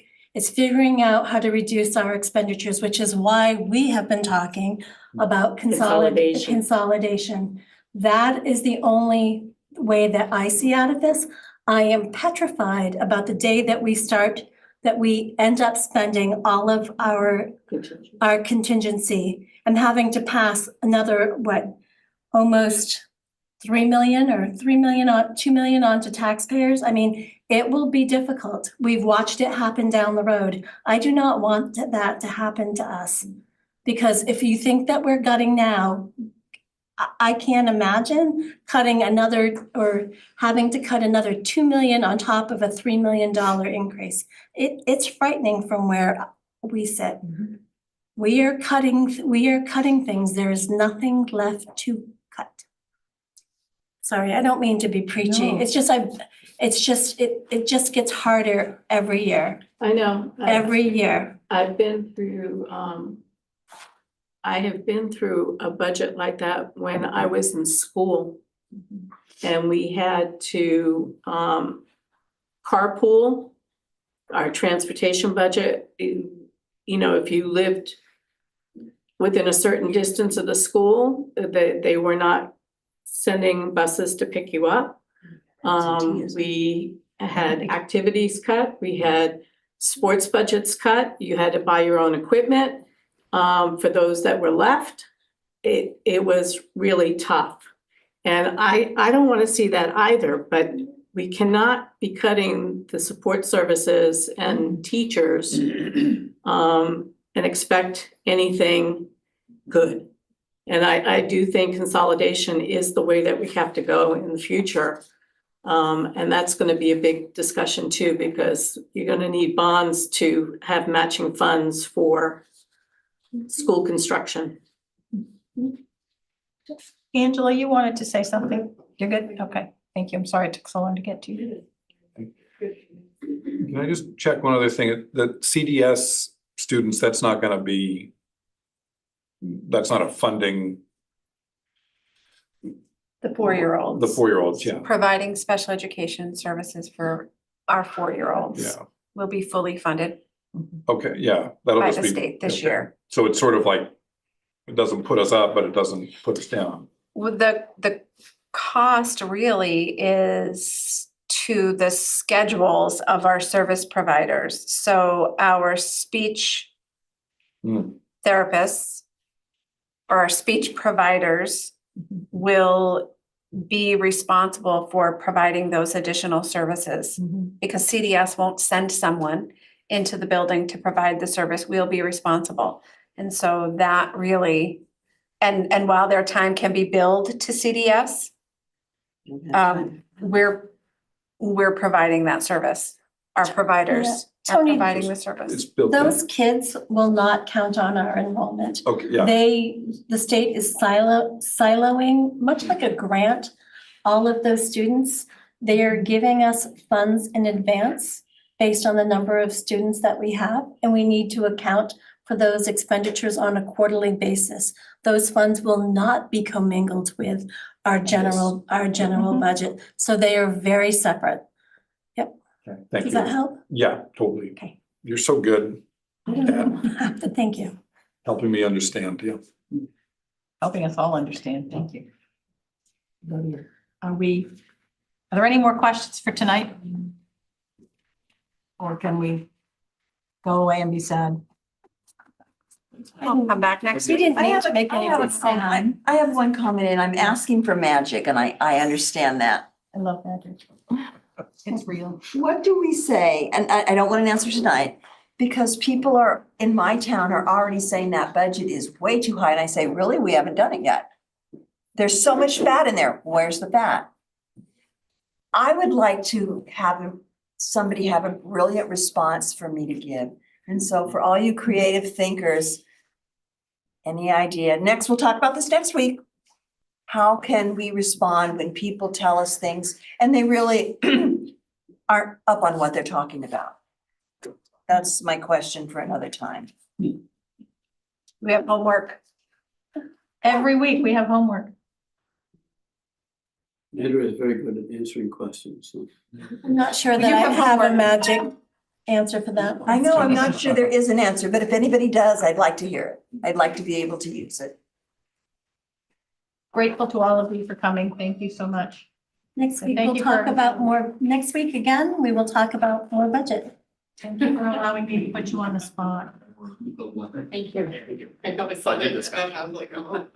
Speaker 3: figuring out how to reduce our expenditures, which is why we have been talking about consolidation. That is the only way that I see out of this. I am petrified about the day that we end up spending all of our contingency and having to pass another, almost 3 million or 2 million onto taxpayers. I mean, it will be difficult. We've watched it happen down the road. I do not want that to happen to us. Because if you think that we're gutting now, I can't imagine cutting another or having to cut another 2 million on top of a $3 million increase. It's frightening from where we sit. We are cutting things. There is nothing left to cut. Sorry, I don't mean to be preachy.
Speaker 5: No.
Speaker 3: It's just it just gets harder every year.
Speaker 5: I know.
Speaker 3: Every year.
Speaker 5: I've been through, I have been through a budget like that when I was in school. And we had to carpool our transportation budget. You know, if you lived within a certain distance of the school, they were not sending buses to pick you up. We had activities cut, we had sports budgets cut, you had to buy your own equipment. For those that were left, it was really tough. And I don't want to see that either, but we cannot be cutting the support services and teachers and expect anything good. And I do think consolidation is the way that we have to go in the future. And that's going to be a big discussion too, because you're going to need bonds to have matching funds for school construction.
Speaker 2: Angela, you wanted to say something? You're good? Okay, thank you. I'm sorry it took so long to get to you.
Speaker 8: Can I just check one other thing? The CDS students, that's not a funding,
Speaker 4: The 4-year-olds.
Speaker 8: the 4-year-olds, yeah.
Speaker 4: Providing special education services for our 4-year-olds.
Speaker 8: Yeah,
Speaker 4: Will be fully funded
Speaker 8: okay, yeah. That'll
Speaker 4: by
Speaker 8: just
Speaker 4: the
Speaker 8: be
Speaker 4: state this
Speaker 8: okay.
Speaker 4: year.
Speaker 8: So it's sort of like, it doesn't put us up, but it doesn't put us down.
Speaker 4: Well, the cost really is to the schedules of our service providers. So our speech therapists or our speech providers will be responsible for providing those additional services. Because CDS won't send someone into the building to provide the service, we'll be responsible. And so that really, and while their time can be billed to CDS, we're providing that service. Our providers are
Speaker 3: Tony,
Speaker 4: providing the service.
Speaker 8: It's built in.
Speaker 3: Those kids will not count on our enrollment.
Speaker 8: Okay, yeah.
Speaker 3: The state is siloing, much like a grant, all of those students. They are giving us funds in advance based on the number of students that we have, and we need to account for those expenditures on a quarterly basis. Those funds will not be commingled with our general budget, so they are very separate.
Speaker 8: Okay, thank you.
Speaker 3: Does that help?
Speaker 8: Yeah, totally.
Speaker 3: Okay.
Speaker 8: You're so good at
Speaker 3: Thank you.
Speaker 8: helping me understand, yeah.
Speaker 2: Helping us all understand. Thank you. Are there any more questions for tonight? Or can we go away and be sad?
Speaker 3: I'll
Speaker 11: come back next
Speaker 3: We didn't
Speaker 1: I
Speaker 3: need
Speaker 1: have
Speaker 3: to make
Speaker 1: I
Speaker 3: any
Speaker 1: have a
Speaker 3: decision.
Speaker 1: comment. I have one comment and I'm asking for magic and I understand that.
Speaker 2: I love magic. It's real.
Speaker 1: What do we say? And I don't want an answer tonight. Because people are, in my town, are already saying that budget is way too high. And I say, really? We haven't done it yet. There's so much fat in there. Where's the fat? I would like to have somebody have a brilliant response for me to give. And so for all you creative thinkers, any idea? Next, we'll talk about this next week. How can we respond when people tell us things and they really aren't up on what they're talking about? That's my question for another time.
Speaker 2: We have homework. Every week we have homework.
Speaker 9: Andrew is very good at answering questions, so.
Speaker 3: I'm not sure that
Speaker 11: You
Speaker 3: I
Speaker 11: have
Speaker 3: have a
Speaker 11: homework.
Speaker 3: magic answer for that.
Speaker 1: I know, I'm not sure there is an answer, but if anybody does, I'd like to hear it. I'd like to be able to use it.
Speaker 2: Grateful to all of you for coming. Thank you so much.
Speaker 3: Next week,
Speaker 2: Thank
Speaker 3: we'll
Speaker 2: you
Speaker 3: talk
Speaker 2: for-
Speaker 3: about more, next week again, we will talk about more budget.
Speaker 2: Thank you for allowing me to put you on the spot.
Speaker 15: Thank you. I know it's. I was like, oh.